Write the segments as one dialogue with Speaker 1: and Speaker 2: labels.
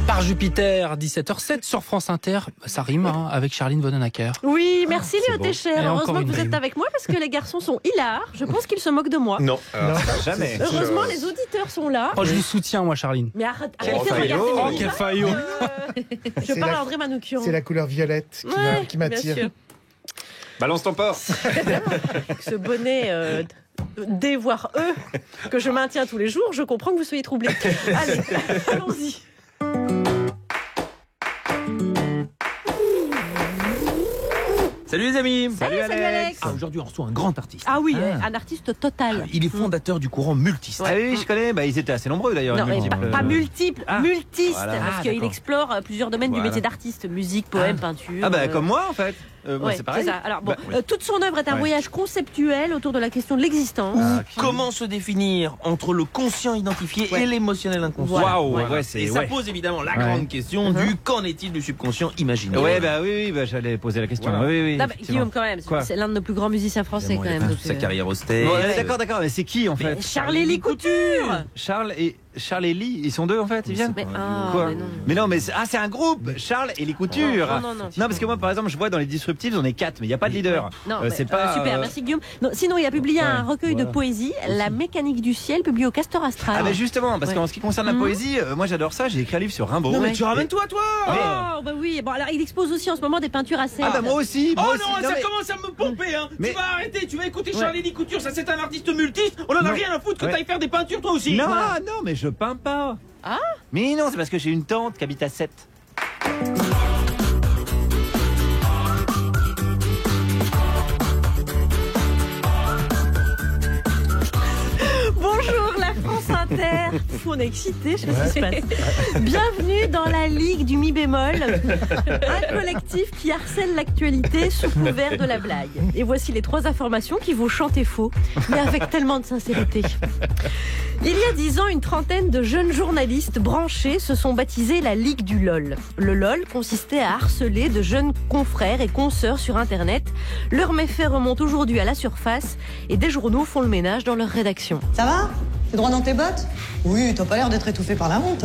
Speaker 1: Par Jupiter, 17h07 sur France Inter. Ça rime avec Charline Vanhoenacker.
Speaker 2: Oui, merci Léo Técher.
Speaker 1: Et
Speaker 2: Heureusement
Speaker 1: encore
Speaker 2: que vous
Speaker 1: une
Speaker 2: êtes
Speaker 1: rime.
Speaker 2: avec moi parce que les garçons sont hilars. Je pense qu'ils se moquent de moi.
Speaker 3: Non, jamais.
Speaker 2: Heureusement, les auditeurs sont là.
Speaker 1: Oh, je vous soutiens, moi, Charline.
Speaker 2: Mais arrêtez de
Speaker 3: faillot.
Speaker 2: regarder
Speaker 1: Oh,
Speaker 2: mes
Speaker 1: quel
Speaker 2: images.
Speaker 1: faillot.
Speaker 2: Je
Speaker 4: C'est
Speaker 2: parle
Speaker 4: la-
Speaker 2: à André Manoukian.
Speaker 4: C'est la couleur violette qui
Speaker 2: Bien
Speaker 4: m'attire.
Speaker 2: sûr.
Speaker 3: Balance ton porc.
Speaker 2: Ce bonnet D voire E que je maintiens tous les jours, je comprends que vous soyez troublés. Allez, allons-y.
Speaker 5: Salut les amis.
Speaker 2: Salut Alex.
Speaker 5: Ah, aujourd'hui on reçoit un grand artiste.
Speaker 2: Ah oui, un artiste total.
Speaker 5: Il est fondateur du courant multiste.
Speaker 3: Ah oui, je connais. Bah, ils étaient assez nombreux d'ailleurs.
Speaker 2: Non,
Speaker 3: les
Speaker 2: mais
Speaker 3: multiples.
Speaker 2: pas multiple,
Speaker 5: Ah,
Speaker 2: multiste,
Speaker 5: voilà.
Speaker 2: parce
Speaker 5: Ah,
Speaker 2: qu'il
Speaker 5: d'accord.
Speaker 2: explore plusieurs domaines du
Speaker 3: Voilà.
Speaker 2: métier d'artiste, musique, poème, peinture.
Speaker 3: Ah bah comme moi en fait. Moi,
Speaker 2: Ouais,
Speaker 3: c'est pareil.
Speaker 2: ça. Alors bon,
Speaker 3: Bah, oui.
Speaker 2: toute son œuvre est un
Speaker 3: Ouais.
Speaker 2: voyage conceptuel autour de la question de l'existence.
Speaker 5: Comment se définir entre le conscient identifié
Speaker 2: Ouais.
Speaker 5: et l'émotionnel inconscient?
Speaker 2: Voilà.
Speaker 3: Waouh,
Speaker 2: Ouais.
Speaker 3: ouais, c'est
Speaker 5: Et ça
Speaker 3: ouais.
Speaker 5: pose évidemment la grande question du qu'en est-il du subconscient imaginaire?
Speaker 3: Ouais, bah oui, bah, j'allais poser la question.
Speaker 5: Voilà.
Speaker 3: Oui, oui.
Speaker 2: Non, mais
Speaker 3: effectivement.
Speaker 2: Guillaume, quand même,
Speaker 3: Quoi
Speaker 2: c'est l'un de nos plus grands musiciens français,
Speaker 5: Évidemment,
Speaker 2: quand
Speaker 5: il a
Speaker 2: même.
Speaker 5: fait
Speaker 2: donc,
Speaker 5: toute sa carrière austère.
Speaker 3: Ouais, d'accord, mais c'est qui en fait?
Speaker 2: Charles Élie Couture.
Speaker 3: Charles et Lee, ils sont deux en fait, ils viennent.
Speaker 2: Mais,
Speaker 3: Quoi
Speaker 2: mais non.
Speaker 3: mais c'est un groupe. Charles et les Coutures.
Speaker 2: Non.
Speaker 3: Parce que moi, par exemple, je vois dans les Disruptives, on est 4, mais il n'y a pas de leader.
Speaker 2: Non,
Speaker 3: C'est pas.
Speaker 2: super, merci Guillaume. Non, sinon, il a publié un recueil de
Speaker 3: voilà.
Speaker 2: poésie, La mécanique du ciel, publié au Castor Astral.
Speaker 3: Ah, mais justement, parce
Speaker 2: Ouais.
Speaker 3: qu'en ce qui concerne la poésie, moi j'adore ça. J'ai écrit un livre sur Rimbaud.
Speaker 5: Non mais
Speaker 2: Ouais.
Speaker 5: tu ramènes-toi toi.
Speaker 2: Oh, bah oui. Bon, alors, il expose aussi en ce moment des peintures assez.
Speaker 3: Ah, bah moi aussi.
Speaker 5: Oh
Speaker 3: moi
Speaker 5: non,
Speaker 3: aussi.
Speaker 5: ça
Speaker 3: mais-
Speaker 5: commence à me pomper hein.
Speaker 3: Mais-
Speaker 5: Tu vas arrêter, tu vas écouter
Speaker 2: Ouais.
Speaker 5: Charles-Élie Couture, ça c'est un artiste multiste. On en a
Speaker 3: Non.
Speaker 5: rien à foutre que
Speaker 3: Ouais.
Speaker 5: t'ailles faire des peintures toi aussi.
Speaker 3: Non, non, mais je peins pas.
Speaker 2: Ah.
Speaker 3: Mais non, c'est parce que j'ai une tante qui habite à 7.
Speaker 2: Bonjour la France Inter. On est excités, je sais pas ce qui se passe. Bienvenue dans la Ligue du Mi bémol, un collectif qui harcèle l'actualité sous couvert de la blague. Et voici les 3 informations qui vont chanter faux, mais avec tellement de sincérité. Il y a 10 ans, une trentaine de jeunes journalistes branchés se sont baptisés la Ligue du LOL. Le LOL consistait à harceler de jeunes confrères et consoeurs sur Internet. Leurs méfaits remontent aujourd'hui à la surface et des journaux font le ménage dans leur rédaction.
Speaker 6: Ça va? T'es droit dans tes bottes? Oui, t'as pas l'air d'être étouffé par la honte.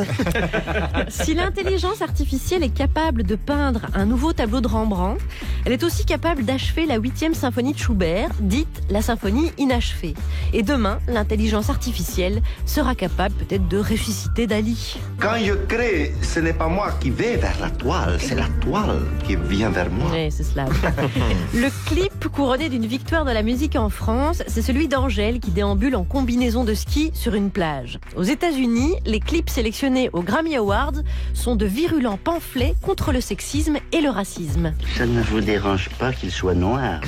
Speaker 2: Si l'intelligence artificielle est capable de peindre un nouveau tableau de Rembrandt, elle est aussi capable d'achever la 8e symphonie de Schubert, dite la symphonie inachevée. Et demain, l'intelligence artificielle sera capable peut-être de ressusciter Dali.
Speaker 7: Quand je crée, ce n'est pas moi qui vais vers la toile, c'est la toile qui vient vers moi.
Speaker 2: Oui, c'est cela. Le clip couronné d'une victoire de la musique en France, c'est celui d'Angèle qui déambule en combinaison de ski sur une plage. Aux États-Unis, les clips sélectionnés aux Grammy Awards sont de virulents pamphlets contre le sexisme et le racisme.
Speaker 7: Ça ne vous dérange pas qu'il soit noir?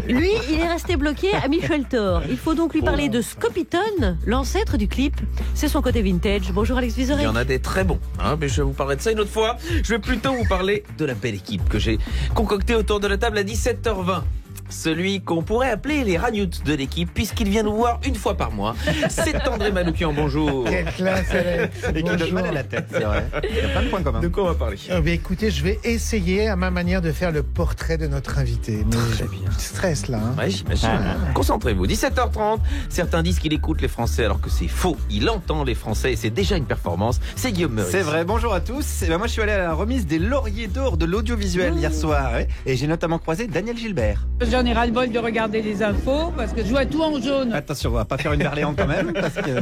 Speaker 2: Lui, il est resté bloqué à Michel Thor. Il faut donc lui parler de Scopiton, l'ancêtre du clip. C'est son côté vintage. Bonjour Alex
Speaker 5: Il
Speaker 2: Vizorek.
Speaker 5: y en a des très bons, hein, mais je vais vous parler de ça une autre fois. Je vais plutôt vous parler de la belle équipe que j'ai concoctée autour de la table à 17h20. Celui qu'on pourrait appeler les Ragnout de l'équipe, puisqu'il vient nous voir une fois par mois. C'est André Manoukian, bonjour.
Speaker 4: Quelle classe, Alex.
Speaker 3: Et qui donne
Speaker 4: Bonjour.
Speaker 3: mal à la tête, c'est vrai. Il y a plein de points communs.
Speaker 5: De quoi on va parler?
Speaker 4: Écoutez, je vais essayer à ma manière de faire le portrait de notre invité. Mais
Speaker 5: Très bien.
Speaker 4: stress là. Hein.
Speaker 5: Ouais, j'imagine. Concentrez-vous. 17h30, certains disent qu'il écoute les Français alors que c'est faux. Il entend les Français et c'est déjà une performance. C'est Guillaume Meurice.
Speaker 3: C'est vrai, bonjour à tous. Et ben moi je suis allé à la remise des lauriers d'or de l'audiovisuel hier soir. Ouais. Et j'ai notamment croisé Daniel Gilbert.
Speaker 8: J'en ai ras-le-bol de regarder les infos parce que je vois tout en jaune.
Speaker 3: Attention, on va pas faire une Berléand quand même. Parce que...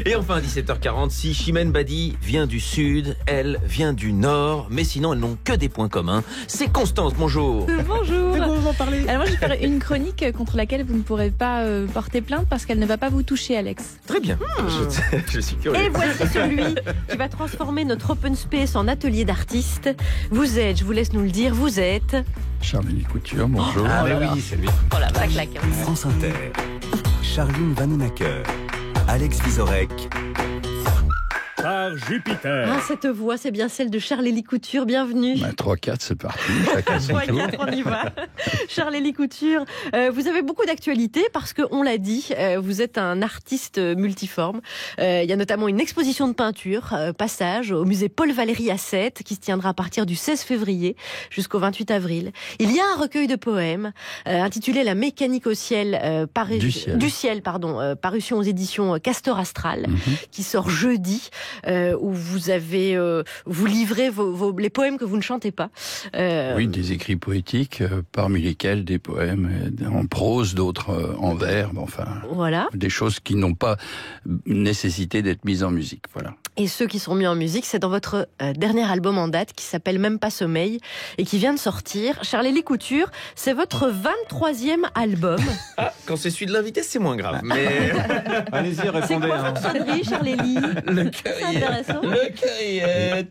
Speaker 5: Et enfin, 17h40, si Chimène Badi vient du sud, elle vient du nord, mais sinon elles n'ont que des points communs. C'est Constance, bonjour.
Speaker 8: Bonjour.
Speaker 5: on va parler?
Speaker 8: Alors moi je vais faire une chronique contre laquelle vous ne pourrez pas porter plainte parce qu'elle ne va pas vous toucher, Alex.
Speaker 5: Très bien. Je suis curieux.
Speaker 2: Et voici celui qui va transformer notre open space en atelier d'artistes. Vous êtes, je vous laisse nous le dire, vous êtes...
Speaker 9: Charles-Élie Couture, bonjour.
Speaker 3: Ah mais oui, c'est lui.
Speaker 2: Voilà, ça claque. hein.
Speaker 10: France Inter, Charline Vanhoenacker, Alex Vizorek,
Speaker 9: Par Jupiter.
Speaker 2: Ah, cette voix, c'est bien celle de Charles-Élie Couture. Bienvenue.
Speaker 9: 3-4, c'est parti. Chacun son
Speaker 2: Trois,
Speaker 9: tour.
Speaker 2: quatre, on y va. Charles-Élie Couture, vous avez beaucoup d'actualités parce que, on l'a dit, vous êtes un artiste multiforme. Il y a notamment une exposition de peinture, passage, au musée Paul Valéry à Sète, qui se tiendra à partir du 16 février jusqu'au 28 avril. Il y a un recueil de poèmes intitulé La mécanique au ciel,
Speaker 9: Du ciel.
Speaker 2: parution aux éditions Castor Astral, qui sort jeudi. où vous livrez les poèmes que vous ne chantez pas.
Speaker 9: Oui, des écrits poétiques, parmi lesquels des poèmes en prose, d'autres en vers, enfin,
Speaker 2: voilà.
Speaker 9: Des choses qui n'ont pas nécessité d'être mises en musique, voilà.
Speaker 2: Et ceux qui sont mis en musique, c'est dans votre dernier album en date qui s'appelle Même pas sommeil et qui vient de sortir. Charlélie Couture, c'est votre 23e album.
Speaker 5: Ah, quand c'est celui de l'invité, c'est moins grave. Mais
Speaker 3: allez-y, répondez.
Speaker 2: C'est quoi votre sonnerie, Charlélie?
Speaker 5: Le cœur,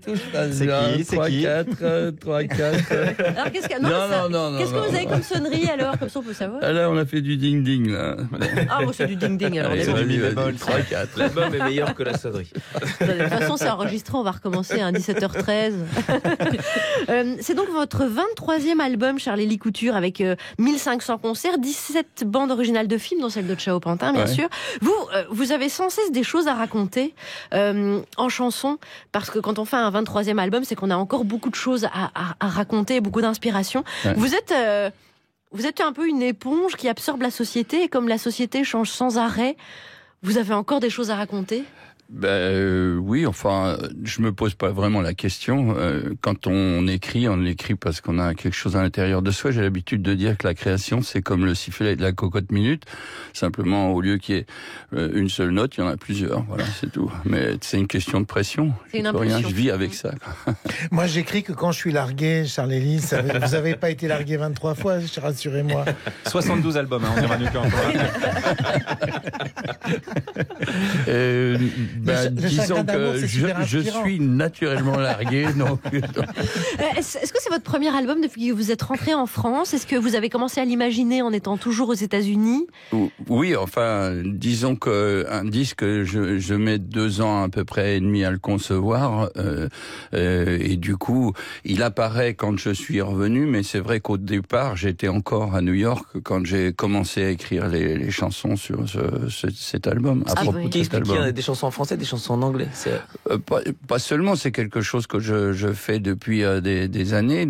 Speaker 5: touche pas.
Speaker 3: C'est qui?
Speaker 5: 3, 4, 3, 4.
Speaker 2: Alors qu'est-ce que vous avez comme sonnerie alors? Comme ça on peut savoir.
Speaker 9: Ah là, on a fait du ding-ding, là.
Speaker 2: Ah, bon, c'est du ding-ding alors.
Speaker 3: C'est du mi-bémol.
Speaker 9: 3, 4.
Speaker 5: L'album est meilleur que la sonnerie.
Speaker 2: De toute façon, c'est enregistré, on va recommencer à 17h13. C'est donc votre 23e album, Charlélie Couture, avec 1500 concerts, 17 bandes originales de films, dont celle de Chao Pantin, bien sûr. Vous avez sans cesse des choses à raconter en chanson, parce que quand on fait un 23e album, c'est qu'on a encore beaucoup de choses à raconter, beaucoup d'inspiration. Ouais. Vous êtes un peu une éponge qui absorbe la société, et comme la société change sans arrêt, vous avez encore des choses à raconter ?
Speaker 9: Oui, enfin, je me pose pas vraiment la question. Quand on écrit parce qu'on a quelque chose à l'intérieur de soi. J'ai l'habitude de dire que la création, c'est comme le sifflet de la cocotte minute. Simplement, au lieu qu'il y ait une seule note, il y en a plusieurs. Voilà, c'est tout. Mais c'est une question de pression.
Speaker 2: C'est une impulsion.
Speaker 9: Rien, je vis avec ça.
Speaker 4: Moi, j'écris que quand je suis largué, Charlélie, vous avez pas été largué 23 fois, rassurez-moi.
Speaker 3: 72 albums, hein, on ira mieux encore.
Speaker 9: Disons que je suis naturellement largué.
Speaker 2: Est-ce que c'est votre premier album depuis que vous êtes rentré en France? Est-ce que vous avez commencé à l'imaginer en étant toujours aux États-Unis?
Speaker 9: Oui, enfin, disons qu'un disque, je mets 2 ans à peu près et demi à le concevoir, et du coup, il apparaît quand je suis revenu, mais c'est vrai qu'au départ, j'étais encore à New York quand j'ai commencé à écrire les chansons sur cet album.
Speaker 5: Qui explique qu'il y a des chansons en français, des chansons en anglais?
Speaker 9: Pas seulement, c'est quelque chose que je fais depuis des années,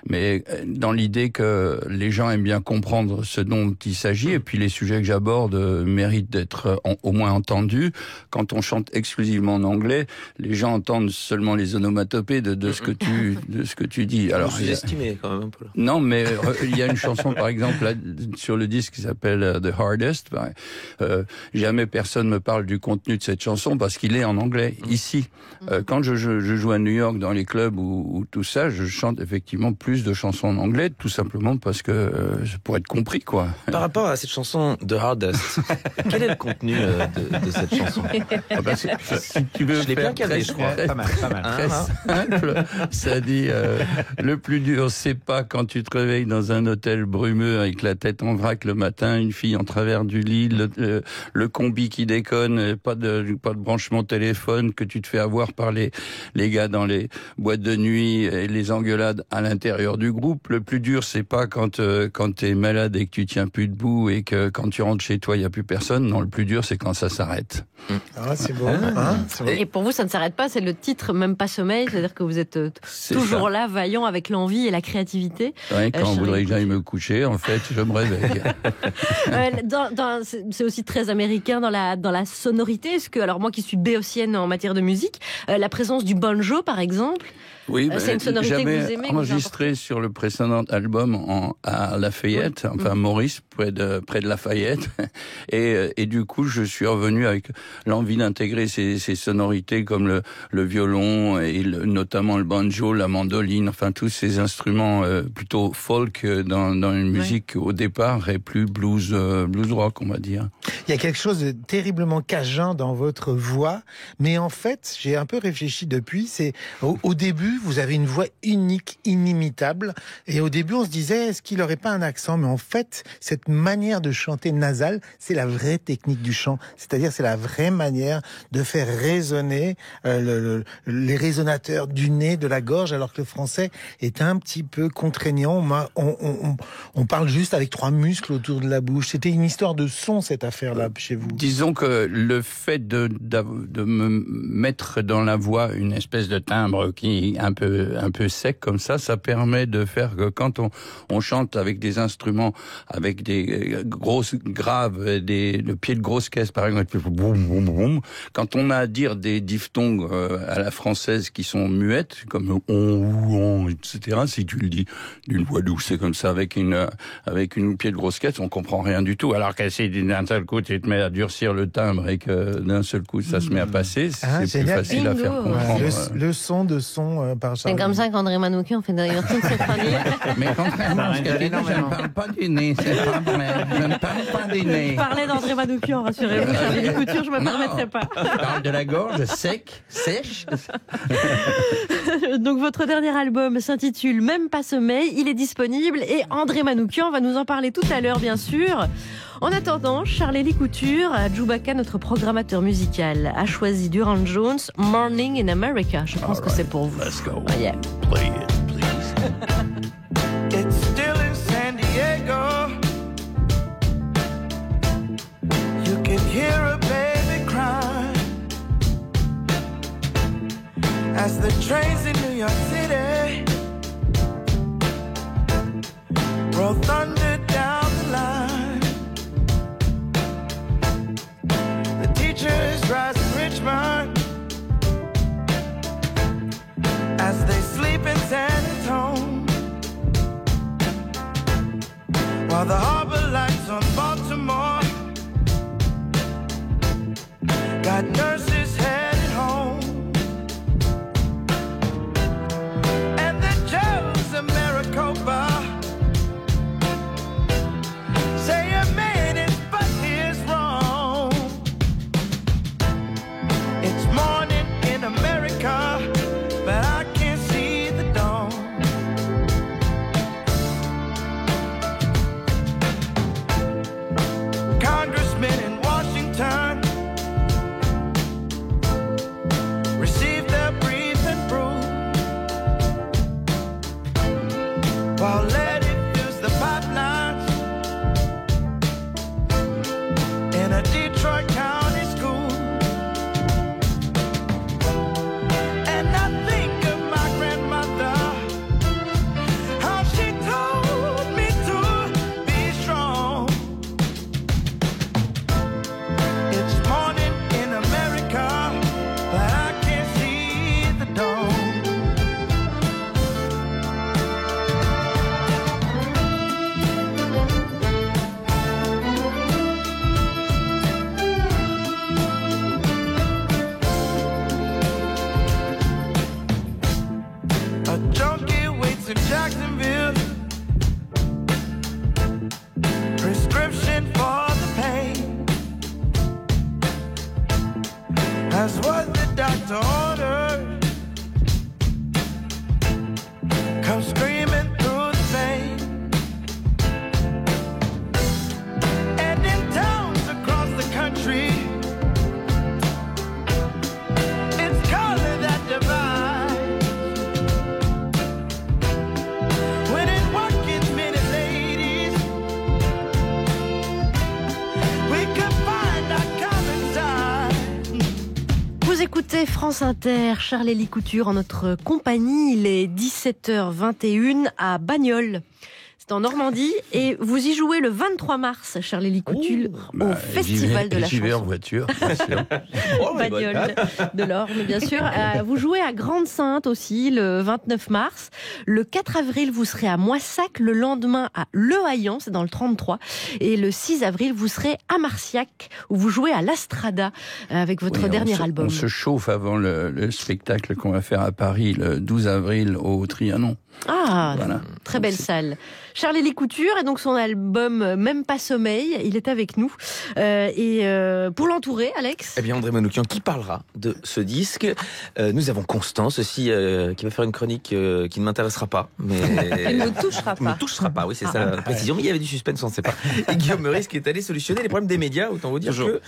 Speaker 9: mais dans l'idée que les gens aiment bien comprendre ce dont il s'agit, et puis les sujets que j'aborde méritent d'être au moins entendus. Quand on chante exclusivement en anglais, les gens entendent seulement les onomatopées de ce que tu dis.
Speaker 5: Alors, vous estimez quand même un peu.
Speaker 9: Non, mais il y a une chanson par exemple là, sur le disque qui s'appelle The Hardest. Jamais personne me parle du contenu de cette chanson parce qu'il est en anglais. Ici, quand je joue à New York dans les clubs ou tout ça, je chante effectivement plus de chansons en anglais, tout simplement parce que pour être compris, quoi.
Speaker 5: Par rapport à cette chanson The Hardest, quel est le contenu de cette chanson?
Speaker 9: Si tu veux,
Speaker 5: je l'ai bien calé, je crois.
Speaker 3: Pas mal.
Speaker 9: Très simple. Ça dit le plus dur, c'est pas quand tu te réveilles dans un hôtel brumeux avec la tête en vrac le matin, une fille en travers du lit, le combi qui déconne, pas de branchement téléphone, que tu te fais avoir par les gars dans les boîtes de nuit et les engueulades à l'intérieur du groupe. Le plus dur, c'est pas quand t'es malade et que tu tiens plus debout et que quand tu rentres chez toi, il y a plus personne. Non, le plus dur, c'est quand ça s'arrête.
Speaker 4: Ah, c'est beau.
Speaker 2: Et pour vous, ça ne s'arrête pas, c'est le titre, Même pas sommeil, c'est-à-dire que vous êtes toujours là, vaillant avec l'envie et la créativité.
Speaker 9: Ouais, quand on voudrait que j'aille me coucher, en fait, je me réveille.
Speaker 2: C'est aussi très américain dans la sonorité. Est-ce que, alors moi qui suis béotienne en matière de musique, la présence du banjo, par exemple,
Speaker 9: oui,
Speaker 2: c'est une sonorité que vous aimez,
Speaker 9: enregistré sur le précédent album à Lafayette, enfin Maurice, près de Lafayette, et du coup je suis revenu avec l'envie d'intégrer ces sonorités comme le violon et notamment le banjo, la mandoline, enfin tous ces instruments plutôt folk dans une musique au départ est plus blues rock, on va dire.
Speaker 4: Il y a quelque chose de terriblement cageant dans votre voix, mais en fait j'ai un peu réfléchi depuis, c'est au début vous avez une voix unique, inimitable, et au début on se disait est-ce qu'il n'aurait pas un accent, mais en fait cette manière de chanter nasale, c'est la vraie technique du chant, c'est-à-dire c'est la vraie manière de faire résonner les résonateurs du nez, de la gorge, alors que le français est un petit peu contraignant. On parle juste avec 3 muscles autour de la bouche. C'était une histoire de son, cette affaire-là, chez vous.
Speaker 9: Disons que le fait de de me mettre dans la voix une espèce de timbre qui est un peu sec comme ça permet de faire que quand on chante avec des instruments, avec des grosses graves, le pied de grosse caisse par exemple, boum, boum, boum, quand on a à dire des diphtongues à la française qui sont muettes, comme on, etc., si tu le dis d'une voix douce, c'est comme ça, avec une pied de grosse caisse, on comprend rien du tout. Alors que si d'un seul coup tu te mets à durcir le timbre et que d'un seul coup ça se met à passer, c'est plus facile à faire comprendre.
Speaker 4: Le son de son par Charlie.
Speaker 2: C'est comme ça qu'André Manoukian fait d'ailleurs toute cette chronique.
Speaker 9: Mais contrairement à ce que je ne parle pas du nez, c'est pas vrai. Je ne parle pas du nez.
Speaker 2: Parlez d'André Manoukian, rassurez-vous, Charlie Couture, je me permettrai pas.
Speaker 9: Je parle de la gorge sèche.
Speaker 2: Donc votre dernier album s'intitule Même pas sommeil, il est disponible et André Manoukian va nous en parler tout à l'heure bien sûr. En attendant, Charlie Couture, Djoubaka, notre programmateur musical, a choisi Durand Jones, Morning in America. Je pense que c'est pour vous.
Speaker 9: Let's go.
Speaker 2: Oh, yeah.
Speaker 9: Play it, please.
Speaker 11: It's still in San Diego. You can hear a baby cry as the trains in New York City roll thunder down the line. The teachers rise in Richmond as they sleep in San Antonio, while the harbor lights on Baltimore got nurses headed home, and the jails of Maricopa say you made it, but here's wrong. It's morning in America, but I can't see the dawn. Congressmen in Washington receive their breathing brew, while Letty fills the pipelines in a Detroit County school. And I think of my grandmother, how she told me to be strong. It's morning in America, but I can't see the dawn. A junkie waits in Jacksonville, prescription for the pain. That's what the doctor ordered. Come screaming through the pain. And in towns across the country, it's color that divides. When in working men and ladies, we could find our common side.
Speaker 2: Vous écoutez France Inter, Charlie Couture en notre compagnie. Il est 17h21 à Bagnols. C'est en Normandie et vous y jouez le 23 mars, Charlie Couture, au Festival de la
Speaker 9: J'y vais en
Speaker 2: chanson.
Speaker 9: voiture, bien sûr.
Speaker 2: Bagnols de l'Orne, bien sûr. Vous jouez à Grande-Sainte aussi le 29 mars. Le 4 avril, vous serez à Moissac. Le lendemain, à Le Haillan, c'est dans le 33. Et le 6 avril, vous serez à Marciac, où vous jouez à l'Astrada avec votre dernier album.
Speaker 9: On se chauffe avant le spectacle qu'on va faire à Paris le 12 avril au Trianon.
Speaker 2: Ah,
Speaker 9: Voilà.
Speaker 2: très belle salle. Charlie Couture et donc son album Même pas sommeil, il est avec nous. Pour l'entourer, Alex.
Speaker 5: Eh bien, André Manoukian qui parlera de ce disque. Nous avons Constance aussi qui va faire une chronique qui ne m'intéressera pas. Mais...
Speaker 2: Elle ne touchera pas.
Speaker 5: Ne touchera pas, oui, c'est ça la précision. Mais il y avait du suspense, on ne sait pas. Et Guillaume Meurice qui est allé solutionner les problèmes des médias. Autant vous dire que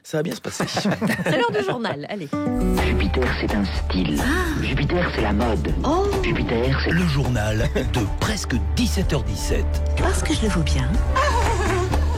Speaker 5: ça va bien se passer.
Speaker 2: C'est l'heure du journal, allez.
Speaker 12: Jupiter, c'est un style. Jupiter, c'est la mode. Jupiter, c'est
Speaker 10: Le journal de presque 17h17.
Speaker 12: Parce que je le vaux bien.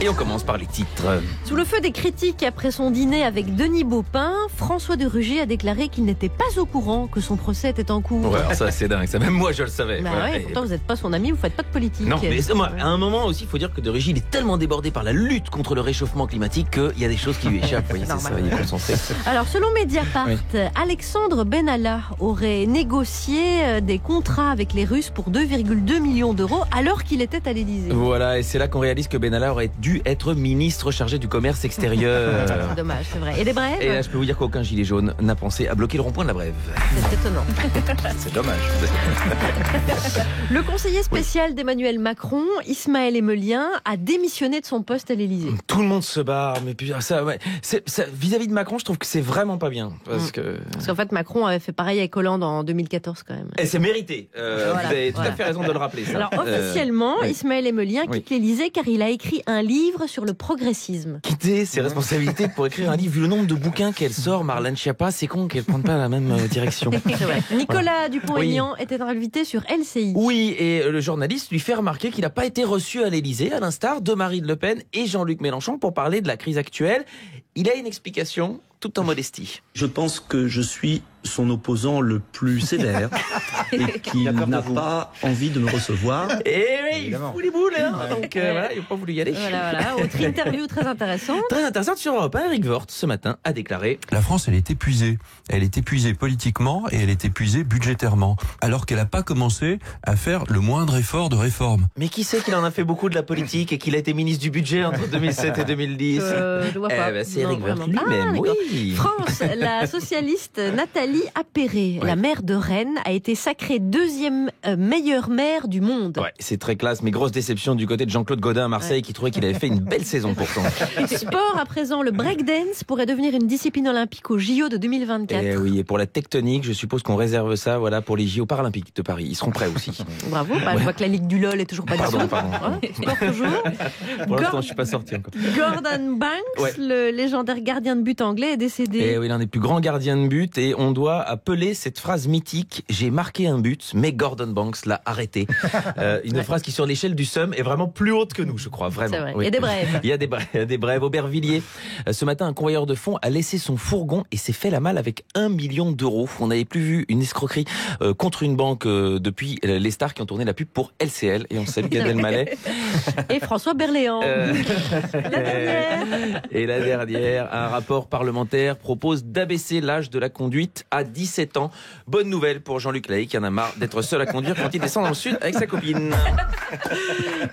Speaker 5: Et on commence par les titres.
Speaker 2: Sous le feu des critiques après son dîner avec Denis Baupin, François de Rugy a déclaré qu'il n'était pas au courant que son procès était en cours.
Speaker 5: Ouais, alors ça c'est dingue, ça même moi je le savais.
Speaker 2: Bah
Speaker 5: Voilà.
Speaker 2: ouais, pourtant vous n'êtes pas son ami, vous faites pas de politique.
Speaker 5: Non, mais moi, à un moment aussi, il faut dire que de Rugy, il est tellement débordé par la lutte contre le réchauffement climatique qu'il y a des choses qui lui échappent. Vous voyez, c'est ça, il est concentré.
Speaker 2: Alors, selon Mediapart, Alexandre Benalla aurait négocié des contrats avec les Russes pour 2,2 millions d'euros alors qu'il était à l'Élysée.
Speaker 5: Voilà, et c'est là qu'on réalise que Benalla aurait dû être ministre chargé du commerce extérieur.
Speaker 2: C'est dommage, c'est vrai. Et les brèves?
Speaker 5: Et là, je peux vous dire qu'aucun gilet jaune n'a pensé à bloquer le rond-point de la Brève.
Speaker 2: C'est étonnant.
Speaker 3: C'est dommage.
Speaker 2: Le conseiller spécial d'Emmanuel Macron, Ismaël Emelien, a démissionné de son poste à l'Élysée.
Speaker 5: Tout le monde se barre, mais puis ça, ouais, vis-à-vis de Macron, je trouve que c'est vraiment pas bien. Parce
Speaker 2: qu'en fait, Macron avait fait pareil avec Hollande en 2014 quand même.
Speaker 5: Et c'est mérité. Vous avez tout à fait raison de le rappeler. Ça.
Speaker 2: Alors officiellement, Ismaël Emelien quitte l'Élysée car il a écrit un livre sur le progressisme.
Speaker 5: Quitter ses responsabilités pour écrire un livre, vu le nombre de bouquins qu'elle sort, Marlène Schiappa, c'est con qu'elle ne prenne pas la même direction.
Speaker 2: C'est vrai. Nicolas Dupont-Aignan était invité sur LCI.
Speaker 5: Oui, et le journaliste lui fait remarquer qu'il n'a pas été reçu à l'Élysée, à l'instar de Marine Le Pen et Jean-Luc Mélenchon, pour parler de la crise actuelle. Il a une explication, tout en modestie.
Speaker 13: Je pense que je suis son opposant le plus sévère et qu'il n'a pas envie de me recevoir.
Speaker 5: Et oui, il fout les boules, hein. Donc voilà, il n'a pas voulu y aller.
Speaker 2: Voilà. Autre interview très intéressante.
Speaker 5: Très intéressante sur Europe 1. Eric Woerth, ce matin, a déclaré:
Speaker 14: la France, elle est épuisée. Elle est épuisée politiquement et elle est épuisée budgétairement. Alors qu'elle n'a pas commencé à faire le moindre effort de réforme.
Speaker 5: Mais qui sait qu'il en a fait beaucoup de la politique et qu'il a été ministre du budget entre 2007 et 2010
Speaker 2: Je vois pas.
Speaker 5: C'est Eric Woerth lui-même, oui.
Speaker 2: France, la socialiste Nathalie Appéré, la maire de Rennes, a été sacrée deuxième meilleure maire du monde.
Speaker 5: Ouais, c'est très classe, mais grosse déception du côté de Jean-Claude Godin à Marseille qui trouvait qu'il avait fait une belle saison pourtant.
Speaker 2: Sport à présent, le breakdance pourrait devenir une discipline olympique aux JO de 2024.
Speaker 5: Et oui, et pour la tectonique, je suppose qu'on réserve ça pour les JO paralympiques de Paris. Ils seront prêts aussi.
Speaker 2: Bravo, je vois que la Ligue du LOL est toujours pas
Speaker 5: Pardon.
Speaker 2: Sport toujours.
Speaker 5: Pour l'instant, je suis pas sorti encore.
Speaker 2: Gordon Banks, le légendaire gardien de but anglais, est décédé.
Speaker 5: Et oui, l'un des plus grands gardiens de but, et on doit appeler cette phrase mythique: j'ai marqué un but, mais Gordon Banks l'a arrêté. Une phrase qui, sur l'échelle du SUM, est vraiment plus haute que nous, je crois, vraiment.
Speaker 2: C'est vrai.
Speaker 5: Oui.
Speaker 2: Il y a des brèves.
Speaker 5: Il y a des brèves. Aubervilliers, ce matin, un convoyeur de fonds a laissé son fourgon et s'est fait la malle avec 1 million d'euros. On n'avait plus vu une escroquerie contre une banque depuis les stars qui ont tourné la pub pour LCL. Et on salue Gad Elmaleh.
Speaker 2: Et François Berléand.
Speaker 5: La dernière, un rapport parlementaire propose d'abaisser l'âge de la conduite à 17 ans. Bonne nouvelle pour Jean-Luc Lahaye qui en a marre d'être seul à conduire quand il descend dans le sud avec sa copine.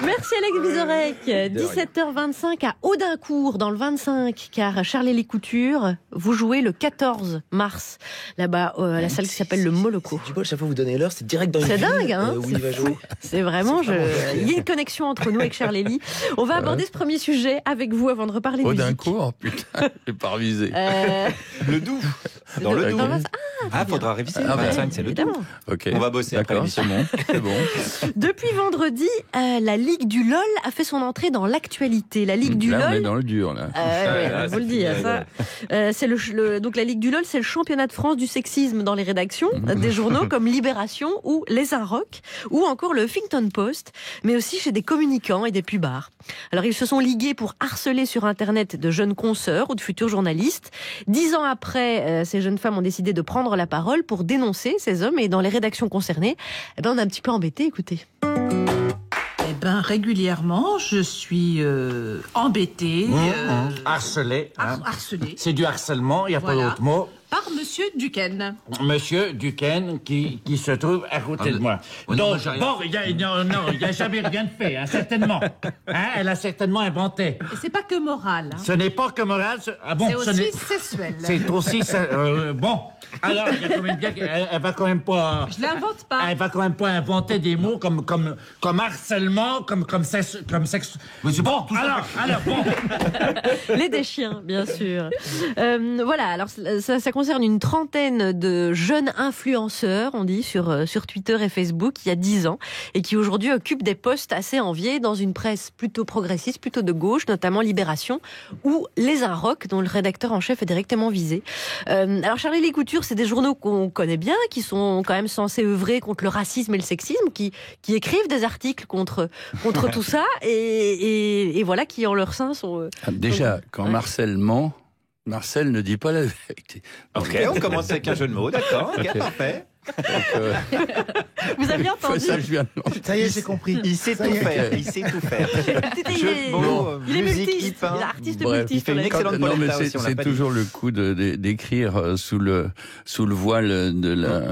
Speaker 2: Merci Alex Vizorek. 17h25 à Audincourt dans le 25, car Charles-Élie Couture, vous jouez le 14 mars là-bas à la salle qui s'appelle le Moloco.
Speaker 5: Du coup, chaque fois vous donnez l'heure, c'est direct dans une
Speaker 2: C'est
Speaker 5: ville,
Speaker 2: dingue, hein,
Speaker 5: où il va jouer.
Speaker 2: C'est vraiment, il y a une connexion entre nous avec Charles-Élie. On va aborder ce premier sujet avec vous avant de reparler de musique.
Speaker 9: Audincourt, putain, j'ai pas révisé.
Speaker 3: Le Doubs. Dans le Doubs. Faudra réviser. 25, c'est le Doubs.
Speaker 9: Ok.
Speaker 3: On va bosser après l'émission.
Speaker 9: C'est bon.
Speaker 2: Depuis vendredi, la Ligue du LOL a fait son entrée dans l'actualité. La Ligue du
Speaker 9: là,
Speaker 2: LOL.
Speaker 9: on est dans le dur, là.
Speaker 2: Je vous le dis, ça. C'est donc la Ligue du LOL, c'est le championnat de France du sexisme dans les rédactions des journaux comme Libération ou Les Inrocks ou encore le Huffington Post, mais aussi chez des communicants et des pubards. Alors ils se sont ligués pour harceler sur Internet de jeunes consoeurs ou de futurs journalistes. 10 ans après, ces jeunes femmes ont décidé de prendre la parole pour dénoncer ces hommes, et dans les rédactions concernées, on est un petit peu embêtés. Écoutez.
Speaker 15: Régulièrement, je suis embêtée.
Speaker 16: Harcelée.
Speaker 15: Harcelée.
Speaker 16: C'est du harcèlement, il n'y a pas d'autre mot.
Speaker 15: Par Monsieur Duquesne.
Speaker 16: Monsieur Duquesne qui se trouve à côté de moi. Donc, il n'y a jamais rien de fait, certainement. Elle a certainement inventé.
Speaker 15: Et c'est pas que moral.
Speaker 16: Ce n'est pas que moral.
Speaker 15: C'est aussi sexuel.
Speaker 16: C'est aussi... bon... Alors, elle va quand même pas...
Speaker 15: Je l'invente pas.
Speaker 16: Elle va quand même pas inventer des mots comme harcèlement, comme sexe... Bon, alors, bon.
Speaker 2: Les déchiens, bien sûr. Voilà, alors ça concerne une trentaine de jeunes influenceurs, on dit, sur Twitter et Facebook, il y a 10 ans, et qui aujourd'hui occupent des postes assez enviés dans une presse plutôt progressiste, plutôt de gauche, notamment Libération, ou Les Inrocks, dont le rédacteur en chef est directement visé. Alors Charlie Lécouture, c'est des journaux qu'on connaît bien, qui sont quand même censés œuvrer contre le racisme et le sexisme, qui écrivent des articles contre tout ça, et voilà, qui en leur sein sont...
Speaker 9: Déjà, quand Marcel ment, Marcel ne dit pas la vérité.
Speaker 3: Ok, on commence avec un jeu de mots, d'accord, ok, parfait.
Speaker 2: Vous avez entendu?
Speaker 4: Ça y est, j'ai compris.
Speaker 3: Il sait tout faire. Il sait tout faire.
Speaker 2: Il est multiste. Il est artiste multiste.
Speaker 3: Il fait une excellente polenta aussi.
Speaker 9: C'est toujours le coup d'écrire sous le voile de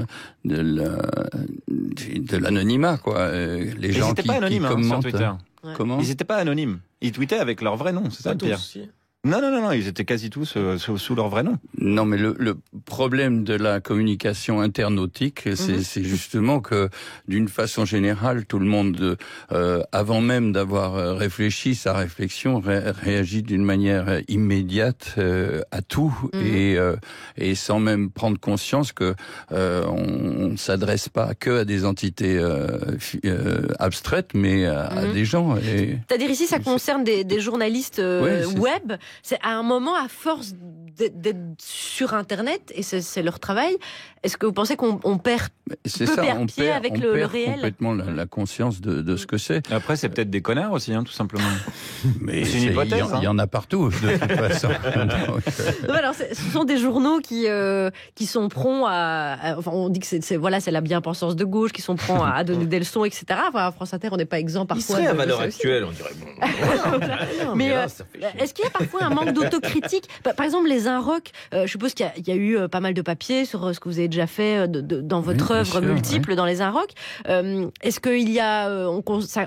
Speaker 9: l'anonymat, quoi. Les gens qui commentent.
Speaker 3: Sur Twitter.
Speaker 9: Comment?
Speaker 3: Ils n'étaient pas anonymes. Ils tweetaient avec leur vrai nom, c'est ça le pire. Non, ils étaient quasi tous sous leur vrai nom.
Speaker 9: Non, mais le problème de la communication internautique, c'est justement que, d'une façon générale, tout le monde, avant même d'avoir réfléchi sa réflexion, réagit d'une manière immédiate à tout, et sans même prendre conscience que on ne s'adresse pas que à des entités abstraites, mais à des gens.
Speaker 2: C'est-à-dire ici, ça concerne des journalistes web. C'est à un moment, à force d'être sur Internet, et c'est leur travail, est-ce que vous pensez qu'on perd pied avec le réel?
Speaker 9: Complètement la conscience de ce que c'est.
Speaker 3: Après, c'est peut-être des connards aussi, tout simplement.
Speaker 9: Mais
Speaker 3: c'est une hypothèse.
Speaker 9: Il y en a partout, de toute façon.
Speaker 2: Alors, ce sont des journaux qui sont prompts enfin, on dit que c'est la bien-pensance de gauche, qui sont prompts à donner des leçons, etc. Enfin, à France Inter, on n'est pas exempt parfois.
Speaker 5: Il serait à valeur actuelle, on dirait.
Speaker 2: Mais est-ce qu'il y a parfois un manque d'autocritique? Par exemple, les Inrocks, je suppose qu'il y a eu pas mal de papiers sur ce que vous avez déjà fait dans votre œuvre multiple dans les Inrocks. Est-ce qu'il y a,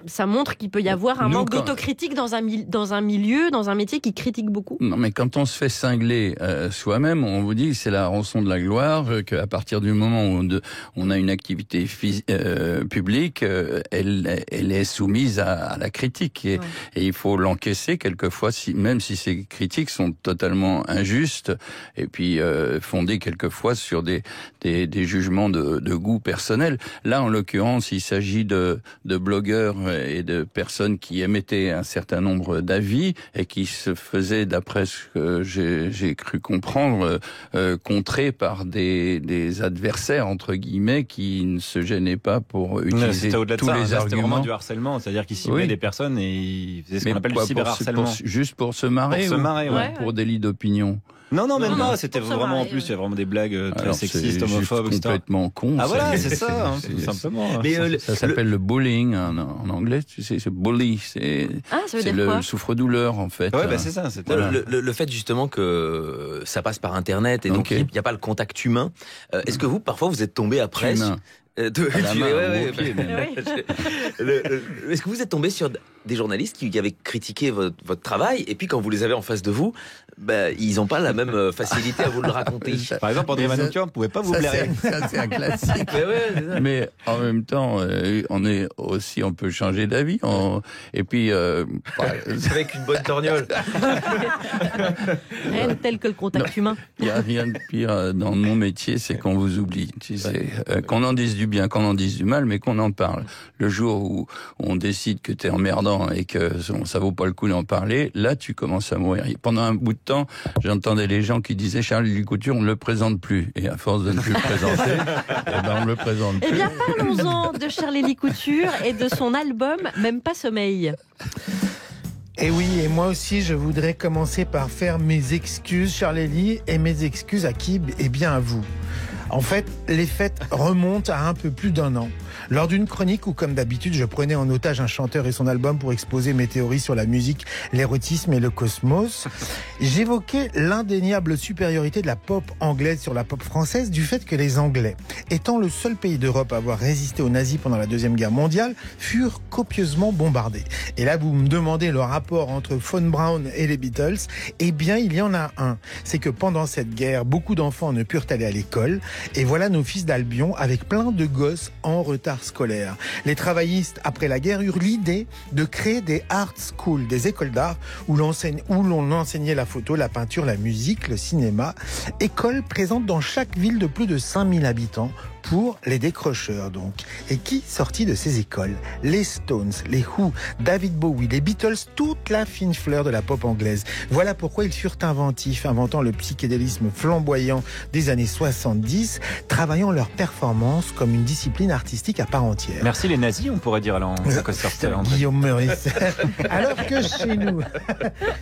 Speaker 2: ça montre qu'il peut y avoir un manque d'autocritique dans un milieu, dans un métier qui critique beaucoup?
Speaker 9: Non, mais quand on se fait cingler soi-même, on vous dit que c'est la rançon de la gloire, qu'à partir du moment où on a une activité publique, elle est soumise à la critique, et il faut l'encaisser quelquefois, même si ces critiques sont totalement injustes, et puis fondées quelquefois sur des jugements de goût personnel. Là, en l'occurrence, il s'agit de blogueurs et de personnes qui émettaient un certain nombre d'avis et qui se faisaient, d'après ce que j'ai cru comprendre, contrés par des adversaires, entre guillemets, qui ne se gênaient pas pour utiliser tous les arguments.
Speaker 3: C'était vraiment du harcèlement, c'est-à-dire qu'ils ciblaient des personnes et ils faisaient ce qu'on appelle le cyberharcèlement.
Speaker 9: Juste pour se marrer, pour délit d'opinion?
Speaker 3: Non, même pas. C'était vraiment, en plus, il y a vraiment des blagues très sexistes, homophobes, etc.
Speaker 9: C'est complètement con.
Speaker 3: Ah voilà, c'est ça, tout simplement.
Speaker 9: Mais ça s'appelle le bullying en anglais, tu sais, c'est bully, c'est le souffre-douleur, en fait.
Speaker 3: Ouais, c'est ça.
Speaker 5: Le fait justement que ça passe par Internet et donc il n'y a pas le contact humain. Est-ce que vous, parfois, vous êtes tombé après est-ce que vous êtes tombé sur des journalistes qui avaient critiqué votre travail, et puis quand vous les avez en face de vous, ils n'ont pas la même facilité à vous le raconter?
Speaker 3: Par exemple, André Manoukian ne pouvait pas vous blairer.
Speaker 9: Ça, c'est un classique. Mais en même temps, on peut changer d'avis. Et puis...
Speaker 5: avec une bonne torgnole.
Speaker 2: Rien de tel que le contact humain.
Speaker 9: Il n'y a rien de pire dans mon métier, c'est qu'on vous oublie. Tu sais, qu'on en dise du bien, qu'on en dise du mal, mais qu'on en parle. Le jour où on décide que t'es emmerdant et que ça vaut pas le coup d'en parler, là tu commences à mourir. Pendant un bout de temps, j'entendais les gens qui disaient Charlie Lécouture, on ne le présente plus. Et à force de ne plus le présenter, on ne le présente plus.
Speaker 2: Eh bien, parlons-en de Charlie Lécouture et de son album Même pas sommeil.
Speaker 4: Et oui, et moi aussi, je voudrais commencer par faire mes excuses, Charlélie, et mes excuses à qui? Eh bien, à vous. En fait, les fêtes remontent à un peu plus d'1 an. Lors d'une chronique où, comme d'habitude, je prenais en otage un chanteur et son album pour exposer mes théories sur la musique, l'érotisme et le cosmos, j'évoquais l'indéniable supériorité de la pop anglaise sur la pop française du fait que les Anglais, étant le seul pays d'Europe à avoir résisté aux nazis pendant la Deuxième Guerre mondiale, furent copieusement bombardés. Et là, vous me demandez le rapport entre Von Braun et les Beatles. Eh bien, il y en a un. C'est que pendant cette guerre, beaucoup d'enfants ne purent aller à l'école. Et voilà nos fils d'Albion avec plein de gosses en retraite retard scolaire. Les travaillistes, après la guerre, eurent l'idée de créer des art schools, des écoles d'art où l'on enseignait la photo, la peinture, la musique, le cinéma. Écoles présentes dans chaque ville de plus de 5000 habitants pour les décrocheurs donc. Et qui sortit de ces écoles? Les Stones, les Who, David Bowie, les Beatles, toute la fine fleur de la pop anglaise. Voilà pourquoi ils furent inventifs, inventant le psychédélisme flamboyant des années 70, travaillant leur performance comme une discipline artistique à part entière.
Speaker 3: Merci les nazis, on pourrait dire alors.
Speaker 4: Guillaume Meurice. Alors que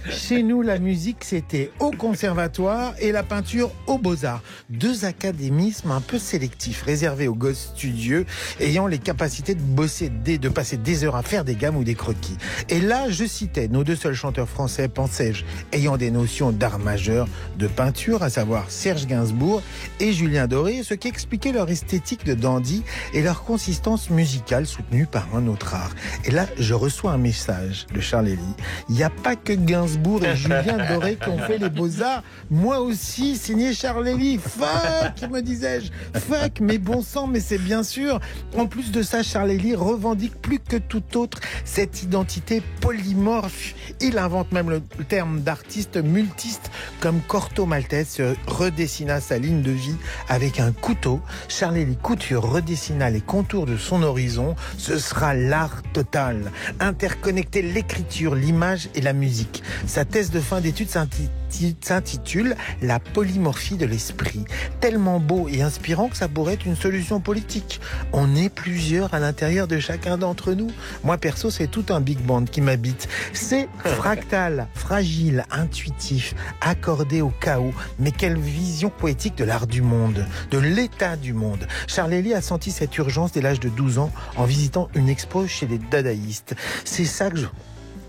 Speaker 4: chez nous, la musique c'était au conservatoire et la peinture aux Beaux-Arts. Deux académismes un peu sélectifs, réservé aux gosses studieux ayant les capacités de passer des heures à faire des gammes ou des croquis. Et là, je citais nos deux seuls chanteurs français, pensais-je, ayant des notions d'art majeur de peinture, à savoir Serge Gainsbourg et Julien Doré, ce qui expliquait leur esthétique de dandy et leur consistance musicale soutenue par un autre art. Et là, je reçois un message de Charles Elie. Il n'y a pas que Gainsbourg et Julien Doré qui ont fait les Beaux-Arts. Moi aussi, signé Charles Elie. Fuck, me disais-je. Fuck, mais bon sang, mais c'est bien sûr. En plus de ça, Charles Elie revendique plus que tout autre cette identité polymorphe. Il invente même le terme d'artiste multiste, comme Corto Maltese redessina sa ligne de vie avec un couteau. Charles Elie Couture redessina les contours de son horizon. Ce sera l'art total. Interconnecter l'écriture, l'image et la musique. Sa thèse de fin d'études s'intitule « La polymorphie de l'esprit ». Tellement beau et inspirant que ça pourrait être une solution politique. On est plusieurs à l'intérieur de chacun d'entre nous. Moi, perso, c'est tout un big band qui m'habite. C'est fractal, fragile, intuitif, accordé au chaos. Mais quelle vision poétique de l'art du monde, de l'état du monde. Charles Elie a senti cette urgence dès l'âge de 12 ans en visitant une expo chez les dadaïstes. C'est ça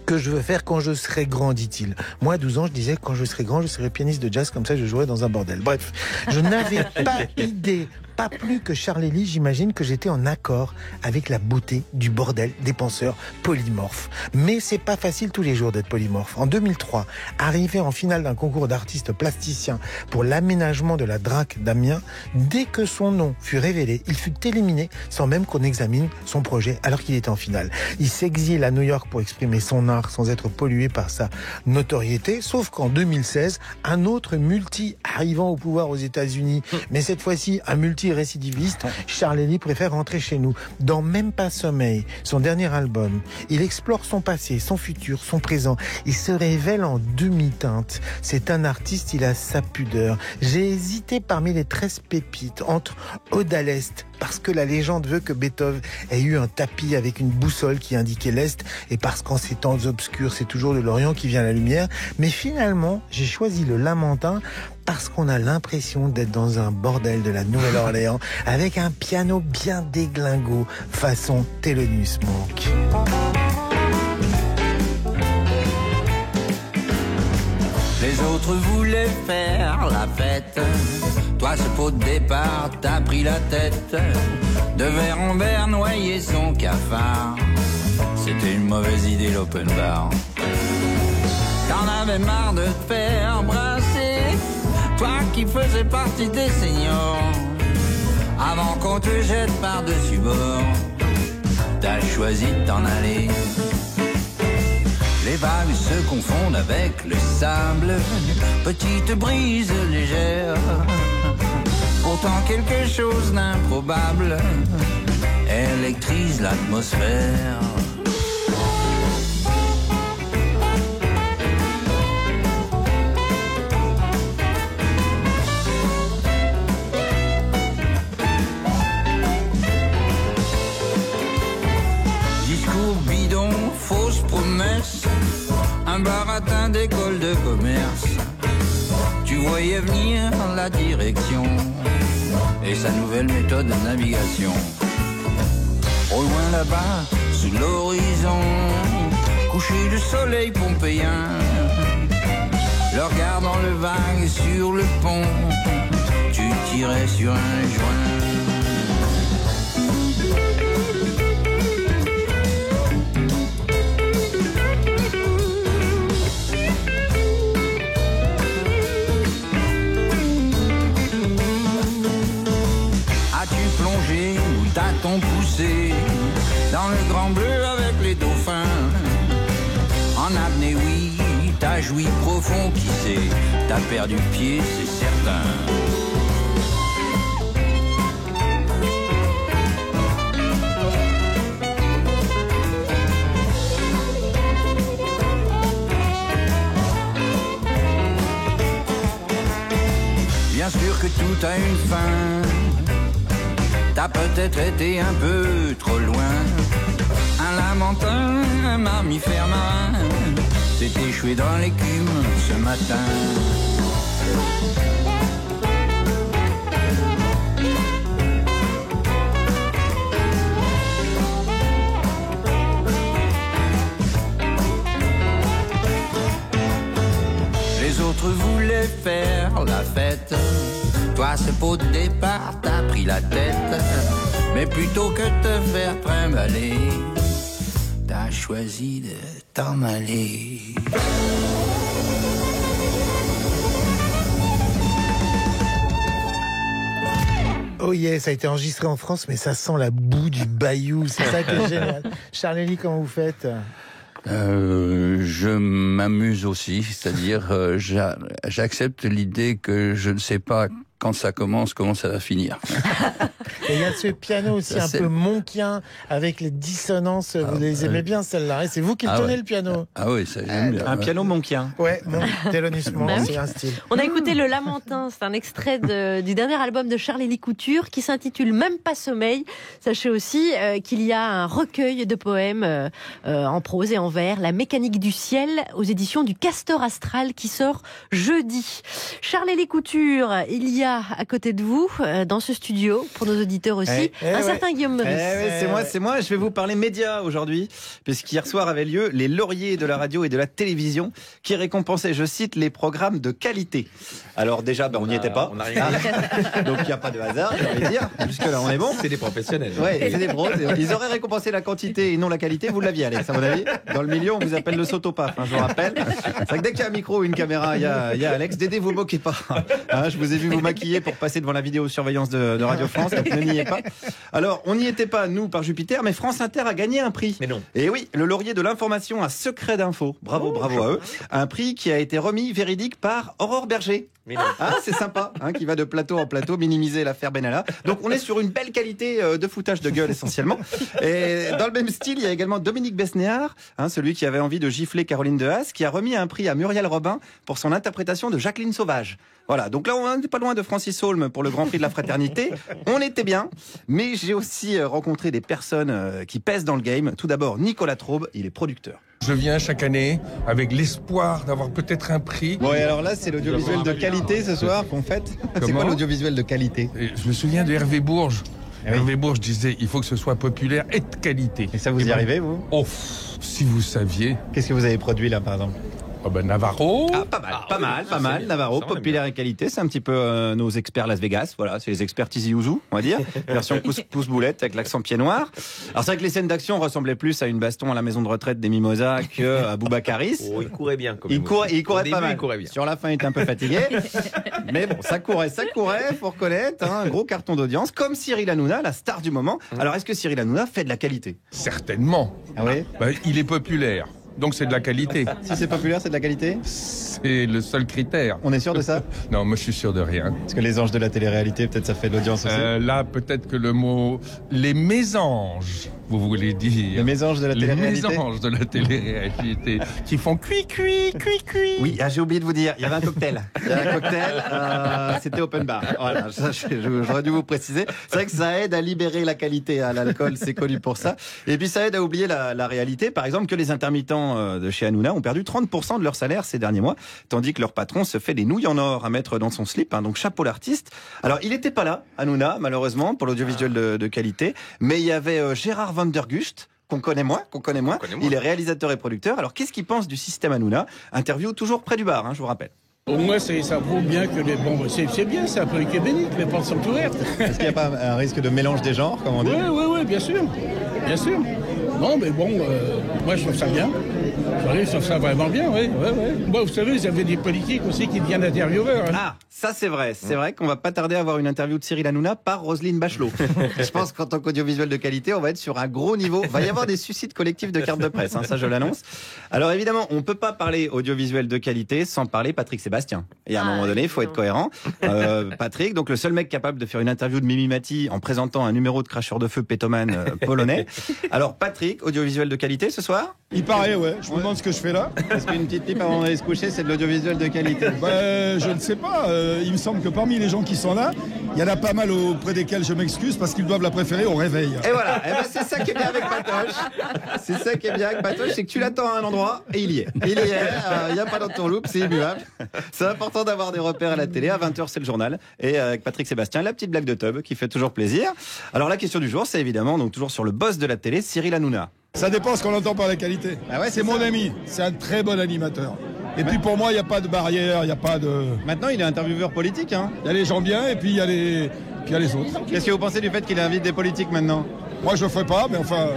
Speaker 4: que je veux faire quand je serai grand, dit-il. Moi, à 12 ans, je disais quand je serai grand, je serai pianiste de jazz, comme ça je jouerai dans un bordel. Bref, je n'avais pas idée, pas plus que Charles Elie, j'imagine que j'étais en accord avec la beauté du bordel des penseurs polymorphes. Mais c'est pas facile tous les jours d'être polymorphe. En 2003, arrivé en finale d'un concours d'artistes plasticiens pour l'aménagement de la Drac d'Amiens, dès que son nom fut révélé, il fut éliminé sans même qu'on examine son projet alors qu'il était en finale. Il s'exile à New York pour exprimer son art sans être pollué par sa notoriété, sauf qu'en 2016, un autre multi arrivant au pouvoir aux États-Unis, mais cette fois-ci un multi-récidiviste, Charles Elie préfère rentrer chez nous. Dans Même pas sommeil, son dernier album, il explore son passé, son futur, son présent. Il se révèle en demi-teinte. C'est un artiste, il a sa pudeur. J'ai hésité parmi les 13 pépites entre Ode à l'Est, parce que la légende veut que Beethoven ait eu un tapis avec une boussole qui indiquait l'Est, et parce qu'en ces temps obscurs, c'est toujours de l'Orient qui vient la lumière. Mais finalement, j'ai choisi le Lamentin parce qu'on a l'impression d'être dans un bordel de la Nouvelle-Orléans avec un piano bien déglingo façon Thelonious Monk.
Speaker 17: Les autres voulaient faire la fête. Toi, ce pot de départ, t'as pris la tête. De verre en verre, noyer son cafard. C'était une mauvaise idée, l'open bar. T'en avais marre de te faire brasser. Toi qui faisais partie des seniors. Avant qu'on te jette par-dessus bord, t'as choisi de t'en aller. Les vagues se confondent avec le sable, petite brise légère. Pourtant quelque chose d'improbable électrise l'atmosphère. Discours bidon, fausses promesses, un baratin d'école de commerce. Tu voyais venir la direction et sa nouvelle méthode de navigation. Au loin là-bas, sous l'horizon, couché le soleil pompéien. Le regard dans le vague sur le pont, tu tirais sur un joint. plongé ou tâton poussé dans le grand bleu avec les dauphins. En apnée, oui, t'as joui profond, qui sait, t'as perdu pied, c'est certain. Bien sûr que tout a une fin. T'as peut-être été un peu trop loin. Un lamentin, un mammifère marin s'est échoué dans l'écume ce matin. Les autres voulaient faire la fête. Toi, c'est pour le départ, t'as pris la tête. Mais plutôt que de te faire trimballer, t'as choisi de t'en aller.
Speaker 4: Oh yeah, ça a été enregistré en France, mais ça sent la boue du bayou. C'est ça qui est génial. Charlélie, comment vous faites ?
Speaker 9: Je m'amuse aussi, c'est-à-dire j'accepte l'idée que je ne sais pas quand ça commence, comment ça va finir.
Speaker 4: Et il y a ce piano aussi un peu monkien avec les dissonances. Vous les aimez bien celle-là. C'est vous qui le tenez le piano.
Speaker 9: Ah oui, ça j'aime bien.
Speaker 3: Un piano monkien.
Speaker 4: Ouais, Thelonious Monk, c'est un style.
Speaker 2: On a écouté Le Lamentin, c'est un extrait du dernier album de Charlélie Couture qui s'intitule Même pas sommeil. Sachez aussi qu'il y a un recueil de poèmes en prose et en vers, La mécanique du ciel, aux éditions du Castor Astral, qui sort jeudi. Charlélie Couture, il y a à côté de vous, dans ce studio, pour nos auditeurs aussi, un certain Guillaume Meurice.
Speaker 3: C'est moi. Je vais vous parler médias aujourd'hui, puisqu'hier soir avait lieu les lauriers de la radio et de la télévision, qui récompensaient, je cite, les programmes de qualité. Alors déjà, on n'y était pas. Donc il n'y a pas de hasard, j'ai envie de dire. Jusque-là, on est bon.
Speaker 5: C'est des professionnels.
Speaker 3: Ouais, c'est des pros. Ils auraient récompensé la quantité et non la qualité. Vous l'aviez, Alex, à mon avis. Dans le milieu, on vous appelle le sautopaf, je vous rappelle. C'est vrai que dès qu'il y a un micro ou une caméra, il y a Alex. Dédé, vous moquez pas. Je vous ai vu vous maquiller pour passer devant la vidéosurveillance de Radio France. Donc ne niez pas. Alors, on n'y était pas, nous, par Jupiter, mais France Inter a gagné un prix.
Speaker 5: Mais non.
Speaker 3: Et oui, le laurier de l'information à Secret d'Info. Bravo à eux. Un prix qui a été remis véridique par Aurore Berger. C'est sympa, qui va de plateau en plateau, minimiser l'affaire Benalla. Donc on est sur une belle qualité de foutage de gueule essentiellement. Et dans le même style, il y a également Dominique Besnéard, celui qui avait envie de gifler Caroline de Haas, qui a remis un prix à Muriel Robin pour son interprétation de Jacqueline Sauvage. Voilà, donc là on n'est pas loin de Francis Holm pour le Grand Prix de la Fraternité. On était bien, mais j'ai aussi rencontré des personnes qui pèsent dans le game. Tout d'abord, Nicolas Traube, il est producteur.
Speaker 18: Je viens chaque année avec l'espoir d'avoir peut-être un prix.
Speaker 3: Bon, et alors là, c'est l'audiovisuel de qualité ce soir qu'on fête. C'est quoi l'audiovisuel de qualité ?
Speaker 18: Je me souviens de Hervé Bourges. Hervé Bourges disait il faut que ce soit populaire et de qualité.
Speaker 3: Et ça, vous y arrivez, vous ?
Speaker 18: Oh, si vous saviez.
Speaker 3: Qu'est-ce que vous avez produit là, par exemple ?
Speaker 18: Navarro.
Speaker 3: Pas mal. Navarro, populaire et qualité. C'est un petit peu nos experts Las Vegas. Voilà, c'est les experts Tizi Ouzou, on va dire. Version pouce-boulette avec l'accent pied noir. Alors c'est vrai que les scènes d'action ressemblaient plus à une baston à la maison de retraite des Mimosas que à Boubacaris.
Speaker 5: Il courait bien.
Speaker 3: Il courait pas mal.
Speaker 5: Il courait bien.
Speaker 3: Sur la fin, il était un peu fatigué. Mais bon, ça courait, faut reconnaître. Un gros carton d'audience, comme Cyril Hanouna, la star du moment. Alors est-ce que Cyril Hanouna fait de la qualité ?
Speaker 18: Certainement.
Speaker 3: Ah oui ?
Speaker 18: Il est populaire. Donc c'est de la qualité.
Speaker 3: Si c'est populaire, c'est de la qualité ?
Speaker 18: C'est le seul critère.
Speaker 3: On est sûr de ça ?
Speaker 18: Non, moi je suis sûr de rien.
Speaker 3: Parce que les anges de la télé-réalité, peut-être ça fait de l'audience aussi.
Speaker 18: Là, peut-être que le mot... Les mésanges, vous voulez dire.
Speaker 3: Les mésanges de la télé-réalité ?
Speaker 18: Les mésanges de la télé-réalité qui font cuit.
Speaker 3: Oui, j'ai oublié de vous dire, il y avait un cocktail. C'était open bar. Voilà, j'aurais dû vous préciser. C'est vrai que ça aide à libérer la qualité à l'alcool, c'est connu pour ça. Et puis ça aide à oublier la réalité. Par exemple, que les intermittents de chez Hanouna ont perdu 30% de leur salaire ces derniers mois, tandis que leur patron se fait des nouilles en or à mettre dans son slip. Donc chapeau l'artiste. Alors il n'était pas là, Hanouna, malheureusement, pour l'audiovisuel de qualité, mais il y avait Gérard Van der Gust, qu'on connaît moins. Il est réalisateur et producteur. Alors qu'est-ce qu'il pense du système Hanouna ? Interview toujours près du bar, je vous rappelle.
Speaker 19: Au moins, ça prouve bien que c'est bien, c'est un peu écuménique, les portes sont ouvertes.
Speaker 3: Est-ce qu'il n'y a pas un risque de mélange des genres, comme on dit ?
Speaker 19: Oui, bien sûr. Non, mais bon, moi je trouve ça bien. Je trouve ça vraiment bien, oui. Moi, vous savez, vous avez des politiques aussi qui deviennent intervieweurs. Hein.
Speaker 3: Ah, ça c'est vrai. C'est vrai qu'on va pas tarder à avoir une interview de Cyril Hanouna par Roselyne Bachelot. Je pense qu'en tant qu'audiovisuel de qualité, on va être sur un gros niveau. Il va y avoir des suicides collectifs de cartes de presse, hein, ça je l'annonce. Alors évidemment, on peut pas parler audiovisuel de qualité sans parler Patrick Sébastien. Et à un moment donné, il faut être cohérent. Patrick, donc le seul mec capable de faire une interview de Mimi Mati en présentant un numéro de cracheur de feu pétomane polonais. Alors Patrick, audiovisuel de qualité ce soir ?
Speaker 20: Il paraît, ouais. Je me demande ce que je fais là.
Speaker 3: Est-ce qu'une petite pipe avant d'aller se coucher, c'est de l'audiovisuel de qualité ?
Speaker 20: Je ne sais pas. Il me semble que parmi les gens qui sont là, il y en a pas mal auprès desquels je m'excuse parce qu'ils doivent la préférer au réveil.
Speaker 3: Et voilà, c'est ça qui est bien avec Patoche. C'est ça qui est bien avec Patoche, c'est que tu l'attends à un endroit et il y est. Il n'y a pas d'entourloupe, c'est immuable. C'est important d'avoir des repères à la télé. À 20h, c'est le journal. Et avec Patrick Sébastien, la petite blague de Tub qui fait toujours plaisir. Alors la question du jour, c'est évidemment donc toujours sur le boss de la télé, Cyril Hanouna.
Speaker 20: Ça dépend ce qu'on entend par la qualité.
Speaker 3: Ah ouais,
Speaker 20: c'est mon ami, c'est un très bon animateur. Et puis pour moi, il n'y a pas de barrière, il n'y a pas de...
Speaker 3: Maintenant, il est intervieweur politique, hein.
Speaker 20: Il y a les gens bien et puis il y a les autres.
Speaker 3: Qu'est-ce que vous pensez du fait qu'il invite des politiques maintenant ?
Speaker 20: Moi, je le ferai pas, mais enfin...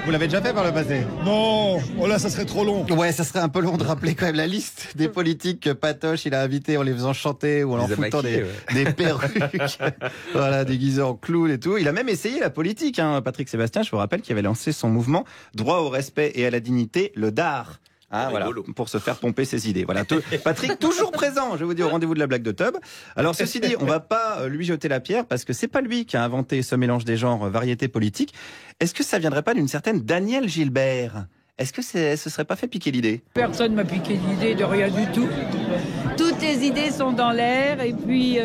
Speaker 3: Vous l'avez déjà fait par le passé ?
Speaker 20: Non, oh là, ça serait trop long.
Speaker 3: Ouais, ça serait un peu long de rappeler quand même la liste des politiques que Patoche, il a invités en les faisant chanter ou en leur foutant des perruques, voilà, déguisés en clown et tout. Il a même essayé la politique, hein. Patrick Sébastien, je vous rappelle qu'il avait lancé son mouvement Droit au respect et à la dignité, le DAR. Ah, voilà, pour se faire pomper ses idées. Voilà, Patrick toujours présent, je vous dis, au rendez-vous de la blague de Tub. Alors ceci dit, on va pas lui jeter la pierre parce que c'est pas lui qui a inventé ce mélange des genres variété politique. Est-ce que ça viendrait pas d'une certaine Danielle Gilbert ? Est-ce que ce serait pas fait piquer l'idée ?
Speaker 21: Personne m'a piqué l'idée de rien du tout. Toutes les idées sont dans l'air et puis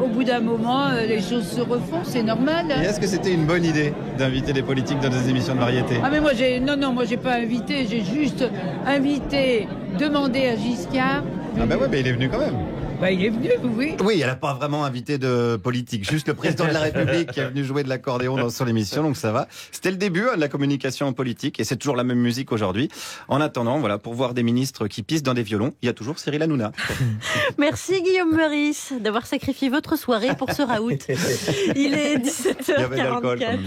Speaker 21: au bout d'un moment, les choses se refont, c'est normal.
Speaker 3: Et est-ce que c'était une bonne idée d'inviter des politiques dans des émissions de variété ?
Speaker 21: Ah mais moi j'ai pas invité, j'ai juste invité, demandé à Giscard.
Speaker 3: Ah bah ouais, mais il est venu quand même.
Speaker 21: Bah, il est venu, oui.
Speaker 3: Oui, elle n'a pas vraiment invité de politique, juste le président de la République qui est venu jouer de l'accordéon dans son émission, donc ça va. C'était le début de la communication politique et c'est toujours la même musique aujourd'hui. En attendant, voilà, pour voir des ministres qui pissent dans des violons, il y a toujours Cyril Hanouna.
Speaker 2: Merci Guillaume Meurice d'avoir sacrifié votre soirée pour ce raout. Il est 17h44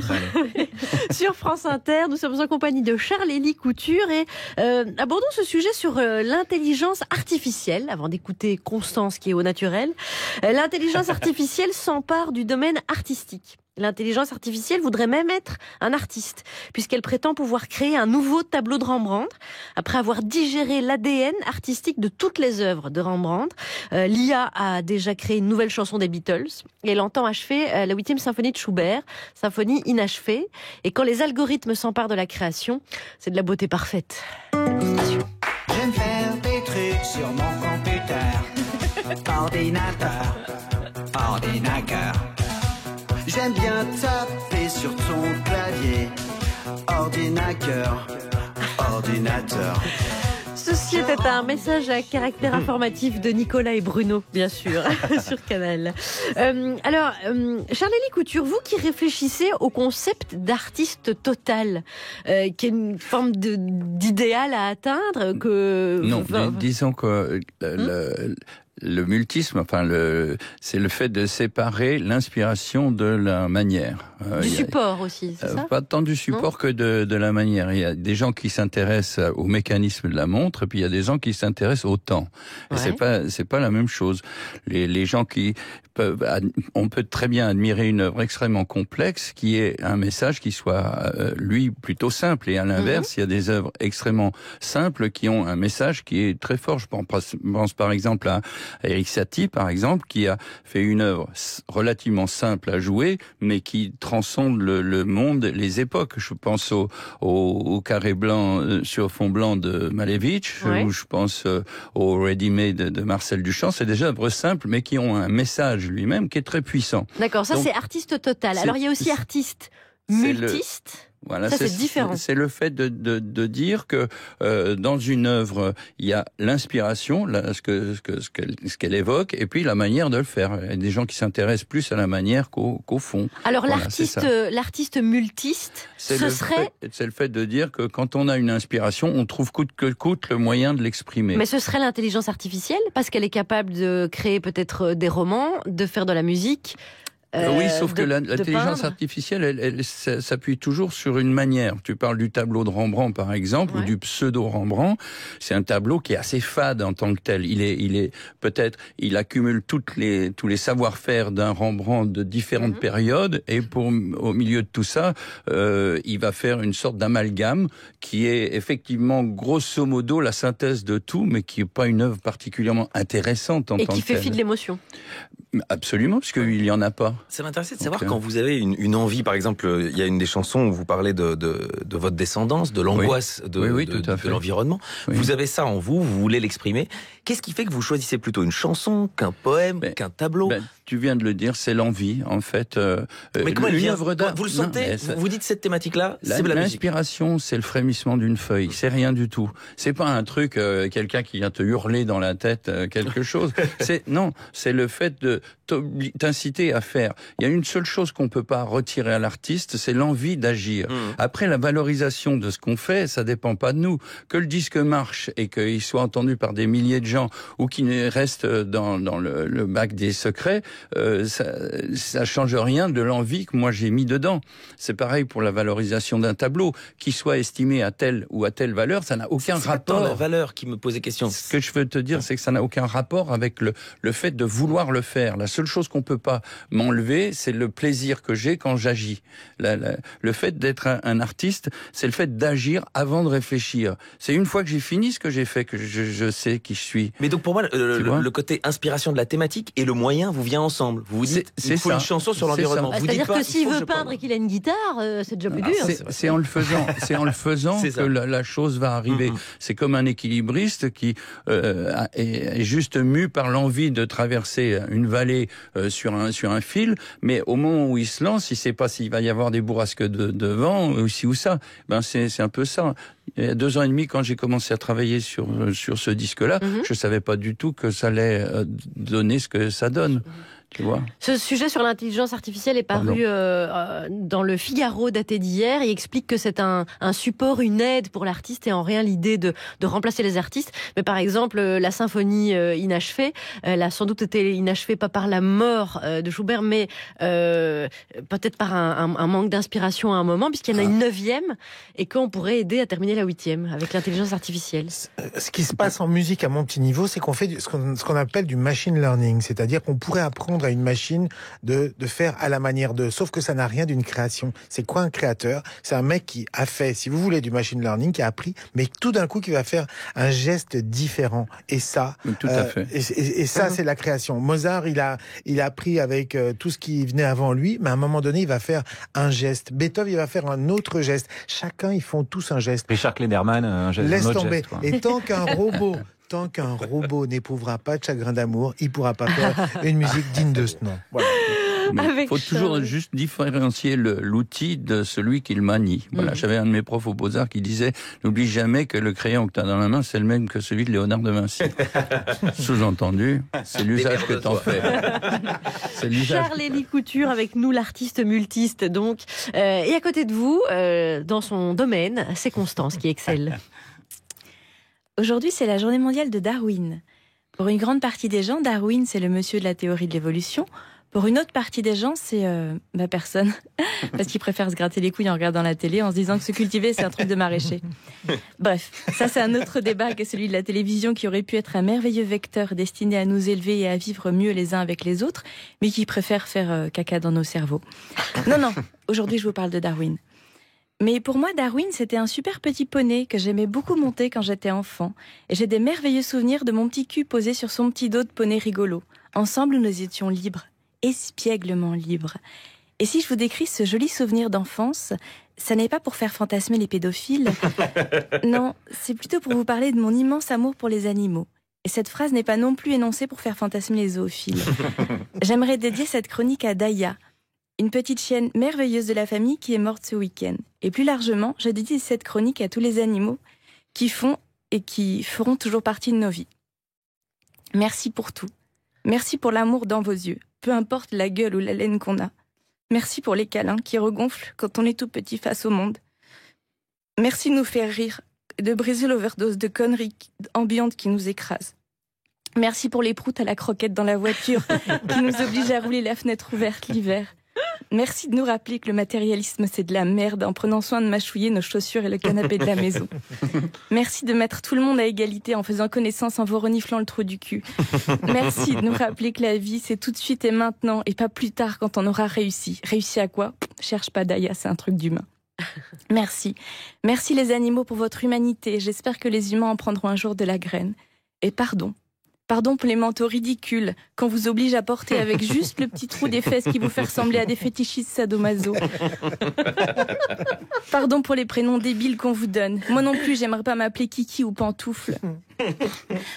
Speaker 2: sur France Inter. Nous sommes en compagnie de Charlélie Couture et abordons ce sujet sur l'intelligence artificielle avant d'écouter Constance qui est au naturel. L'intelligence artificielle s'empare du domaine artistique. L'intelligence artificielle voudrait même être un artiste, puisqu'elle prétend pouvoir créer un nouveau tableau de Rembrandt. Après avoir digéré l'ADN artistique de toutes les œuvres de Rembrandt, l'IA a déjà créé une nouvelle chanson des Beatles, et elle entend achever la 8e symphonie de Schubert, symphonie inachevée. Et quand les algorithmes s'emparent de la création, c'est de la beauté parfaite.
Speaker 11: J'aime faire des trucs sur mon computer. Ordinateur. J'aime bien taper sur ton clavier. Ordinateur.
Speaker 2: Ceci était un message à caractère informatif de Nicolas et Bruno, bien sûr, sur Canal. Alors, Charlélie Couture, vous qui réfléchissez au concept d'artiste total, qui est une forme d'idéal à atteindre, que...
Speaker 9: Non, disons que le multisme, c'est le fait de séparer l'inspiration de la manière.
Speaker 2: Du support aussi, c'est ça ?
Speaker 9: Pas tant du support que de la manière. Il y a des gens qui s'intéressent au mécanisme de la montre, et puis il y a des gens qui s'intéressent au temps. Et c'est pas la même chose. Les gens qui on peut très bien admirer une œuvre extrêmement complexe qui est un message qui soit lui plutôt simple, et à l'inverse, il y a des œuvres extrêmement simples qui ont un message qui est très fort. Je pense par exemple à Erik Satie, par exemple, qui a fait une œuvre relativement simple à jouer, mais qui transcende le monde, les époques. Je pense au carré blanc sur fond blanc de Malevich, ou je pense au Ready Made de Marcel Duchamp. C'est des œuvres simples, mais qui ont un message lui-même qui est très puissant.
Speaker 2: D'accord, ça c'est artiste total. Alors il y a aussi artiste multiste.
Speaker 9: Voilà,
Speaker 2: ça, c'est différent.
Speaker 9: C'est le fait de dire que dans une œuvre, il y a l'inspiration, ce qu'elle évoque, et puis la manière de le faire. Il y a des gens qui s'intéressent plus à la manière qu'au fond.
Speaker 2: Alors voilà, l'artiste multiste, c'est
Speaker 9: le fait de dire que quand on a une inspiration, on trouve coûte que coûte le moyen de l'exprimer.
Speaker 2: Mais ce serait l'intelligence artificielle, parce qu'elle est capable de créer peut-être des romans, de faire de la musique.
Speaker 9: Oui, sauf que
Speaker 2: de
Speaker 9: l'intelligence
Speaker 2: peindre.
Speaker 9: artificielle, elle s'appuie toujours sur une manière. Tu parles du tableau de Rembrandt, par exemple, ou du pseudo-Rembrandt. C'est un tableau qui est assez fade en tant que tel. Il est peut-être, il accumule tous les savoir-faire d'un Rembrandt de différentes périodes, et au milieu de tout ça, il va faire une sorte d'amalgame qui est effectivement grosso modo la synthèse de tout, mais qui n'est pas une œuvre particulièrement intéressante en tant que telle.
Speaker 2: Et qui fait fi de l'émotion.
Speaker 9: Absolument, parce qu'il n'y en a pas.
Speaker 1: Ça m'intéressait de savoir quand vous avez une envie, par exemple, il y a une des chansons où vous parlez de votre descendance, de l'angoisse de l'environnement. Oui. Vous avez ça en vous voulez l'exprimer. Qu'est-ce qui fait que vous choisissez plutôt une chanson qu'un poème, qu'un tableau?
Speaker 9: Tu viens de le dire, c'est l'envie, en fait.
Speaker 1: Mais comment elle
Speaker 9: une
Speaker 1: vient
Speaker 9: œuvre d'art.
Speaker 1: Vous le sentez? Vous dites cette thématique-là, c'est de la musique.
Speaker 9: L'inspiration, c'est le frémissement d'une feuille. C'est rien du tout. C'est pas un truc, quelqu'un qui vient te hurler dans la tête quelque chose. C'est le fait de t'inciter à faire. Il y a une seule chose qu'on peut pas retirer à l'artiste, c'est l'envie d'agir. Après, la valorisation de ce qu'on fait, ça dépend pas de nous. Que le disque marche et qu'il soit entendu par des milliers de gens ou qu'il reste dans le bac des secrets, ça change rien de l'envie que moi j'ai mis dedans. C'est pareil pour la valorisation d'un tableau. Qu'il soit estimé à telle ou à telle valeur, ça n'a aucun rapport.
Speaker 1: C'est la valeur qui me posait question.
Speaker 9: Ce que je veux te dire, c'est que ça n'a aucun rapport avec le fait de vouloir le faire. La seule chose qu'on peut pas m'enlever, c'est le plaisir que j'ai quand j'agis. Le fait d'être un artiste, c'est le fait d'agir avant de réfléchir. C'est une fois que j'ai fini ce que j'ai fait que je sais qui je suis.
Speaker 1: Mais donc pour moi, le côté inspiration de la thématique et le moyen vous vient ensemble. Vous vous dites, il faut une chanson sur l'environnement.
Speaker 2: C'est-à-dire que s'il veut peindre et qu'il a une guitare, c'est déjà plus dur.
Speaker 9: C'est en le faisant, que la chose va arriver. C'est comme un équilibriste qui est juste mu par l'envie de traverser une vallée sur un fil, mais au moment où il se lance, il sait pas s'il va y avoir des bourrasques de vent ou ci ou ça. C'est un peu ça. Il y a 2 ans et demi, quand j'ai commencé à travailler sur ce disque-là, je savais pas du tout que ça allait donner ce que ça donne. Tu vois.
Speaker 2: Ce sujet sur l'intelligence artificielle est paru dans le Figaro daté d'hier. Il explique que c'est un support, une aide pour l'artiste et en rien l'idée de remplacer les artistes. Mais par exemple, la symphonie inachevée, elle a sans doute été inachevée pas par la mort de Schubert, mais peut-être par un manque d'inspiration à un moment, puisqu'il y en a une 9e et qu'on pourrait aider à terminer la 8e avec l'intelligence artificielle.
Speaker 4: Ce qui se passe en musique à mon petit niveau, c'est qu'on fait ce qu'on appelle du machine learning, c'est-à-dire qu'on pourrait apprendre à une machine de faire à la manière de... Sauf que ça n'a rien d'une création. C'est quoi un créateur? C'est un mec qui a fait, si vous voulez, du machine learning, qui a appris, mais tout d'un coup qui va faire un geste différent. Et ça,
Speaker 9: tout à fait.
Speaker 4: Et ça, c'est la création. Mozart, il a appris avec tout ce qui venait avant lui, mais à un moment donné, il va faire un geste. Beethoven, il va faire un autre geste. Chacun, ils font tous un geste.
Speaker 22: Richard Klederman, un geste.
Speaker 4: Laisse tomber. Et tant qu'un robot n'éprouvera pas de chagrin d'amour, il pourra pas faire une musique digne de ce nom. Voilà.
Speaker 9: Il faut toujours juste différencier l'outil de celui qui le manie. Voilà, j'avais un de mes profs au Beaux-Arts qui disait « N'oublie jamais que le crayon que tu as dans la main, c'est le même que celui de Léonard de Vinci. » Sous-entendu, c'est l'usage que tu en fais.
Speaker 2: Charles-Élie Couture avec nous, l'artiste multiste donc. Et à côté de vous, dans son domaine, c'est Constance qui excelle.
Speaker 8: Aujourd'hui, c'est la journée mondiale de Darwin. Pour une grande partie des gens, Darwin, c'est le monsieur de la théorie de l'évolution. Pour une autre partie des gens, c'est personne. Parce qu'ils préfèrent se gratter les couilles en regardant la télé, en se disant que se cultiver, c'est un truc de maraîcher. Bref, ça c'est un autre débat que celui de la télévision qui aurait pu être un merveilleux vecteur destiné à nous élever et à vivre mieux les uns avec les autres, mais qui préfère faire caca dans nos cerveaux. Non, aujourd'hui je vous parle de Darwin. Mais pour moi, Darwin, c'était un super petit poney que j'aimais beaucoup monter quand j'étais enfant. Et j'ai des merveilleux souvenirs de mon petit cul posé sur son petit dos de poney rigolo. Ensemble, nous étions libres, espièglement libres. Et si je vous décris ce joli souvenir d'enfance, ça n'est pas pour faire fantasmer les pédophiles. Non, c'est plutôt pour vous parler de mon immense amour pour les animaux. Et cette phrase n'est pas non plus énoncée pour faire fantasmer les zoophiles. J'aimerais dédier cette chronique à Daya, une petite chienne merveilleuse de la famille qui est morte ce week-end. Et plus largement, je dédie cette chronique à tous les animaux qui font et qui feront toujours partie de nos vies. Merci pour tout. Merci pour l'amour dans vos yeux, peu importe la gueule ou la laine qu'on a. Merci pour les câlins qui regonflent quand on est tout petit face au monde. Merci de nous faire rire, de briser l'overdose de conneries ambiantes qui nous écrasent. Merci pour les proutes à la croquette dans la voiture qui nous obligent à rouler la fenêtre ouverte l'hiver. Merci de nous rappeler que le matérialisme c'est de la merde en prenant soin de mâchouiller nos chaussures et le canapé de la maison. Merci de mettre tout le monde à égalité en faisant connaissance en vous reniflant le trou du cul. Merci de nous rappeler que la vie c'est tout de suite et maintenant et pas plus tard quand on aura réussi. Réussi à quoi ? Cherche pas Daya, c'est un truc d'humain. Merci. Merci les animaux pour votre humanité. J'espère que les humains en prendront un jour de la graine. Et pardon. Pardon pour les manteaux ridicules qu'on vous oblige à porter avec juste le petit trou des fesses qui vous fait ressembler à des fétichistes sadomaso. Pardon pour les prénoms débiles qu'on vous donne. Moi non plus, j'aimerais pas m'appeler Kiki ou Pantoufle.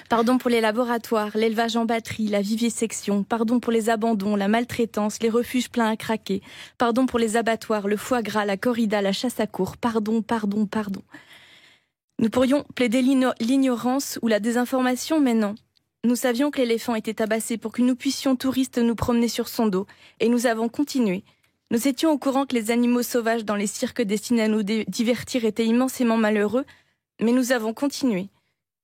Speaker 8: Pardon pour les laboratoires, l'élevage en batterie, la vivisection. Pardon pour les abandons, la maltraitance, les refuges pleins à craquer. Pardon pour les abattoirs, le foie gras, la corrida, la chasse à courre. Pardon, pardon, pardon. Nous pourrions plaider l'ignorance ou la désinformation, mais non. Nous savions que l'éléphant était tabassé pour que nous puissions touristes nous promener sur son dos, et nous avons continué. Nous étions au courant que les animaux sauvages dans les cirques destinés à nous divertir étaient immensément malheureux, mais nous avons continué.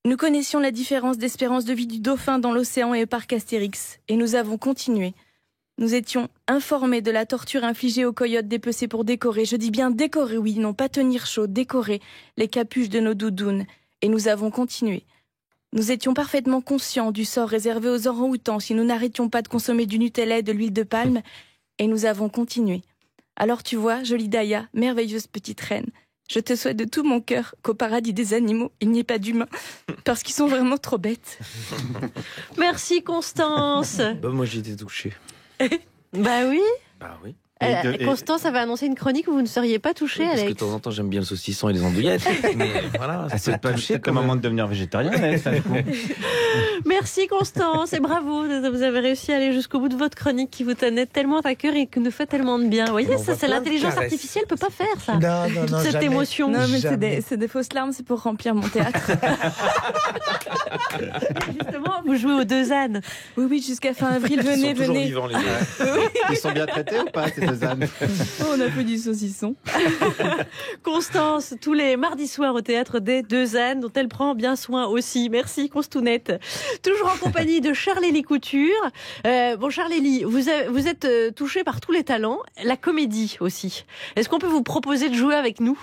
Speaker 8: Nous connaissions la différence d'espérance de vie du dauphin dans l'océan et au parc Astérix, et nous avons continué. Nous étions informés de la torture infligée aux coyotes dépecés pour décorer, je dis bien décorer, oui, non pas tenir chaud, décorer les capuches de nos doudounes, et nous avons continué. Nous étions parfaitement conscients du sort réservé aux orang-outans si nous n'arrêtions pas de consommer du Nutella et de l'huile de palme, et nous avons continué. Alors tu vois, jolie Daya, merveilleuse petite reine, je te souhaite de tout mon cœur qu'au paradis des animaux, il n'y ait pas d'humains, parce qu'ils sont vraiment trop bêtes.
Speaker 2: Merci Constance.
Speaker 1: Moi j'ai été touché.
Speaker 2: Bah oui.
Speaker 1: Bah oui.
Speaker 2: Constance avait annoncé une chronique où vous ne seriez pas touché,
Speaker 1: Alex.
Speaker 2: Alex.
Speaker 1: Parce que de temps en temps, j'aime bien le saucisson et les andouillettes. Mais voilà,
Speaker 3: c'est pas touché comme moment de devenir végétarien.
Speaker 2: Merci Constance et bravo. Vous avez réussi à aller jusqu'au bout de votre chronique qui vous tenait tellement à cœur et qui nous fait tellement de bien. Vous voyez, ça c'est l'intelligence artificielle peut pas faire ça.
Speaker 4: Non,
Speaker 2: cette
Speaker 4: jamais.
Speaker 2: Émotion.
Speaker 8: Non, mais c'est des fausses larmes, c'est pour remplir mon théâtre.
Speaker 2: Justement, vous jouez aux deux ânes.
Speaker 8: Oui, jusqu'à fin avril, venez.
Speaker 1: Ils sont toujours vivants, les deux.
Speaker 3: Ils sont bien traités ou pas, ces deux ânes?
Speaker 8: On a fait du saucisson.
Speaker 2: Constance, tous les mardis soirs au théâtre des Deux Ânes, dont elle prend bien soin aussi. Merci Constounette. Toujours en compagnie de Charlélie Couture. Bon Charlélie, vous êtes touchée par tous les talents, la comédie aussi. Est-ce qu'on peut vous proposer de jouer avec nous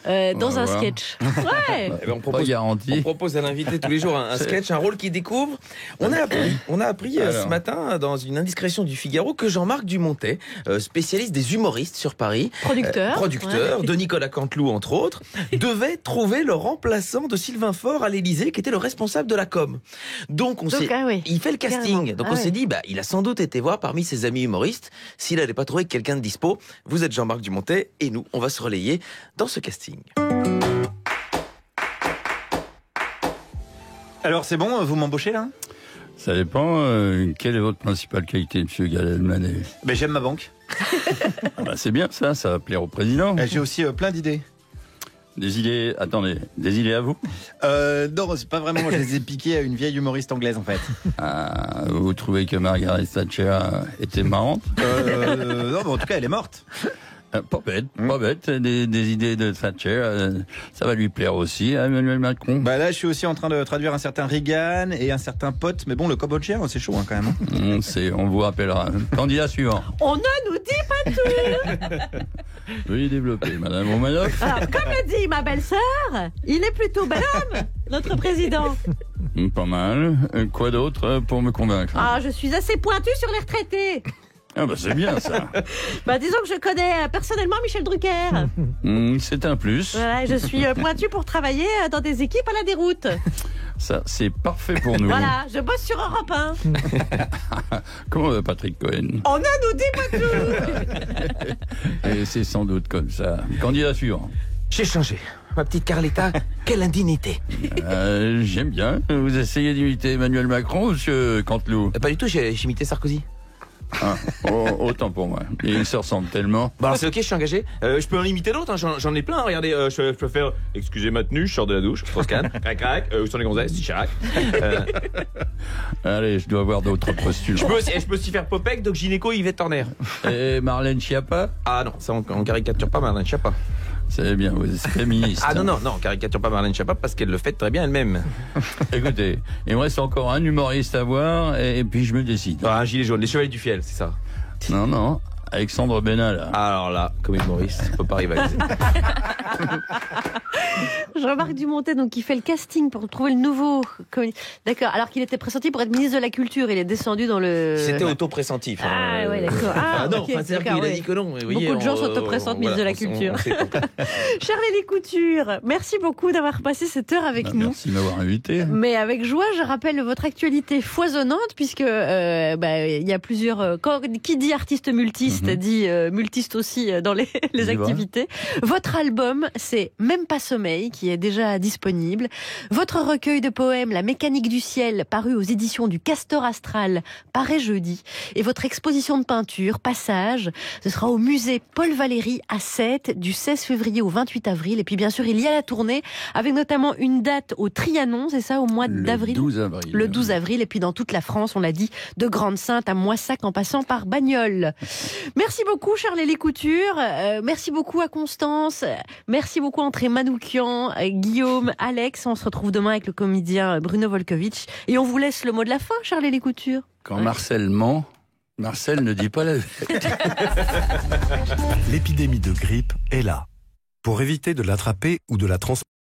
Speaker 2: dans un sketch? Ouais.
Speaker 1: On propose à l'invité tous les jours un sketch, un rôle qu'il découvre. On a appris ce matin dans une indiscrétion du Figaro que Jean-Marc Dumontet, spécialiste des humoristes sur Paris, producteur de Nicolas Canteloup entre autres, devait trouver le remplaçant de Sylvain Faure à l'Élysée, qui était le responsable de la com. Donc il fait le casting.
Speaker 2: Carrément.
Speaker 1: Donc on s'est dit, il a sans doute été voir parmi ses amis humoristes s'il n'allait pas trouver quelqu'un de dispo. Vous êtes Jean-Marc Dumontet et nous, on va se relayer dans ce casting.
Speaker 3: Alors c'est bon, vous m'embauchez là?
Speaker 9: Ça dépend. Quelle est votre principale qualité, monsieur Galel-Manet?
Speaker 3: J'aime ma banque.
Speaker 9: C'est bien ça va plaire au président.
Speaker 3: J'ai aussi plein d'idées.
Speaker 9: Des idées à vous?
Speaker 3: Non, c'est pas vraiment, moi je les ai piquées à une vieille humoriste anglaise en fait.
Speaker 9: Vous trouvez que Margaret Thatcher était marrante?
Speaker 3: Non, en tout cas elle est morte.
Speaker 9: Pas bête. Des idées de Thatcher, ça va lui plaire aussi à Emmanuel Macron.
Speaker 3: Là, je suis aussi en train de traduire un certain Reagan et un certain Pot, mais bon, le Cambodgien, c'est chaud quand même.
Speaker 9: On vous rappellera. Candidat suivant.
Speaker 2: On ne nous dit pas tout.
Speaker 9: Veuillez développer, Madame Romanoff.
Speaker 2: Alors, comme le dit ma belle-sœur, il est plutôt bonhomme, notre président.
Speaker 9: Pas mal. Quoi d'autre pour me convaincre?
Speaker 2: Je suis assez pointu sur les retraités.
Speaker 9: C'est bien ça.
Speaker 2: Disons que je connais personnellement Michel Drucker.
Speaker 9: C'est un plus.
Speaker 2: Voilà, je suis pointu pour travailler dans des équipes à la déroute.
Speaker 9: Ça, c'est parfait pour nous.
Speaker 2: Voilà, je bosse sur Europe 1.
Speaker 9: Comment va Patrick Cohen?
Speaker 2: On ne nous dit pas tout.
Speaker 9: Et c'est sans doute comme ça. Candidat suivant.
Speaker 1: J'ai changé. Ma petite Carletta, quelle indignité.
Speaker 9: J'aime bien. Vous essayez d'imiter Emmanuel Macron, monsieur Canteloup?
Speaker 1: Pas du tout, j'ai imité Sarkozy.
Speaker 9: Autant pour moi. Il se ressemble tellement.
Speaker 1: Alors c'est ok, je suis engagé. Je peux en imiter d'autres, j'en ai plein. Regardez, je peux faire excusez ma tenue, je sors de la douche, Strauss-Kahn, crac, où sont les gonzesses, Chirac.
Speaker 9: Allez, je dois avoir d'autres postules.
Speaker 1: Je peux aussi faire Popek, Doc Gynéco, Yvette Horner.
Speaker 9: Et Marlène Schiappa?
Speaker 1: Non, ça on caricature pas Marlène Schiappa.
Speaker 9: C'est bien, vous êtes féministe.
Speaker 5: Ah non, caricature pas Marlène Schiappa parce qu'elle le fait très bien elle-même.
Speaker 9: Écoutez, il me reste encore un humoriste à voir et puis je me décide.
Speaker 5: Un gilet jaune, les Chevaliers du Fiel, c'est ça?
Speaker 9: Non, Alexandre Benalla.
Speaker 5: Alors là, comme humoriste, on peut pas rivaliser.
Speaker 2: Jean-Marc Dumontet, donc, qui fait le casting pour trouver le nouveau. D'accord. Alors qu'il était pressenti pour être ministre de la Culture, il est descendu dans le.
Speaker 5: C'était auto-pressentif.
Speaker 2: Ah ouais, d'accord.
Speaker 5: Non,
Speaker 2: okay,
Speaker 5: c'est-à-dire qu'il a dit que non. Mais voyez,
Speaker 2: beaucoup de gens s'auto-pressentent ministre de la Culture. Charles-Élie Couture, merci beaucoup d'avoir passé cette heure avec nous.
Speaker 9: Merci de m'avoir invité.
Speaker 2: Mais avec joie, je rappelle votre actualité foisonnante, puisque il y a plusieurs. Qui dit artiste multiste dit multiste aussi dans les activités. Votre album, c'est Même pas sommeil, qui est déjà disponible. Votre recueil de poèmes, La mécanique du ciel, paru aux éditions du Castor Astral, paraît jeudi. Et votre exposition de peinture, Passage, ce sera au musée Paul Valéry à Sète, du 16 février au 28 avril. Et puis bien sûr, il y a la tournée, avec notamment une date au Trianon, c'est ça, au mois d'avril?
Speaker 9: Le 12 avril.
Speaker 2: Le 12 avril. Et puis dans toute la France, on l'a dit, de Grande-Sainte à Moissac en passant par Bagnoles. Merci beaucoup, Charles-Élie Couture. Merci beaucoup à Constance. Merci beaucoup André Manoukian, Guillaume, Alex. On se retrouve demain avec le comédien Bruno Volkovitch. Et on vous laisse le mot de la fin, Charles-Élie Couture.
Speaker 9: Quand Marcel ment, Marcel ne dit pas la vérité.
Speaker 10: L'épidémie de grippe est là. Pour éviter de l'attraper ou de la transmettre,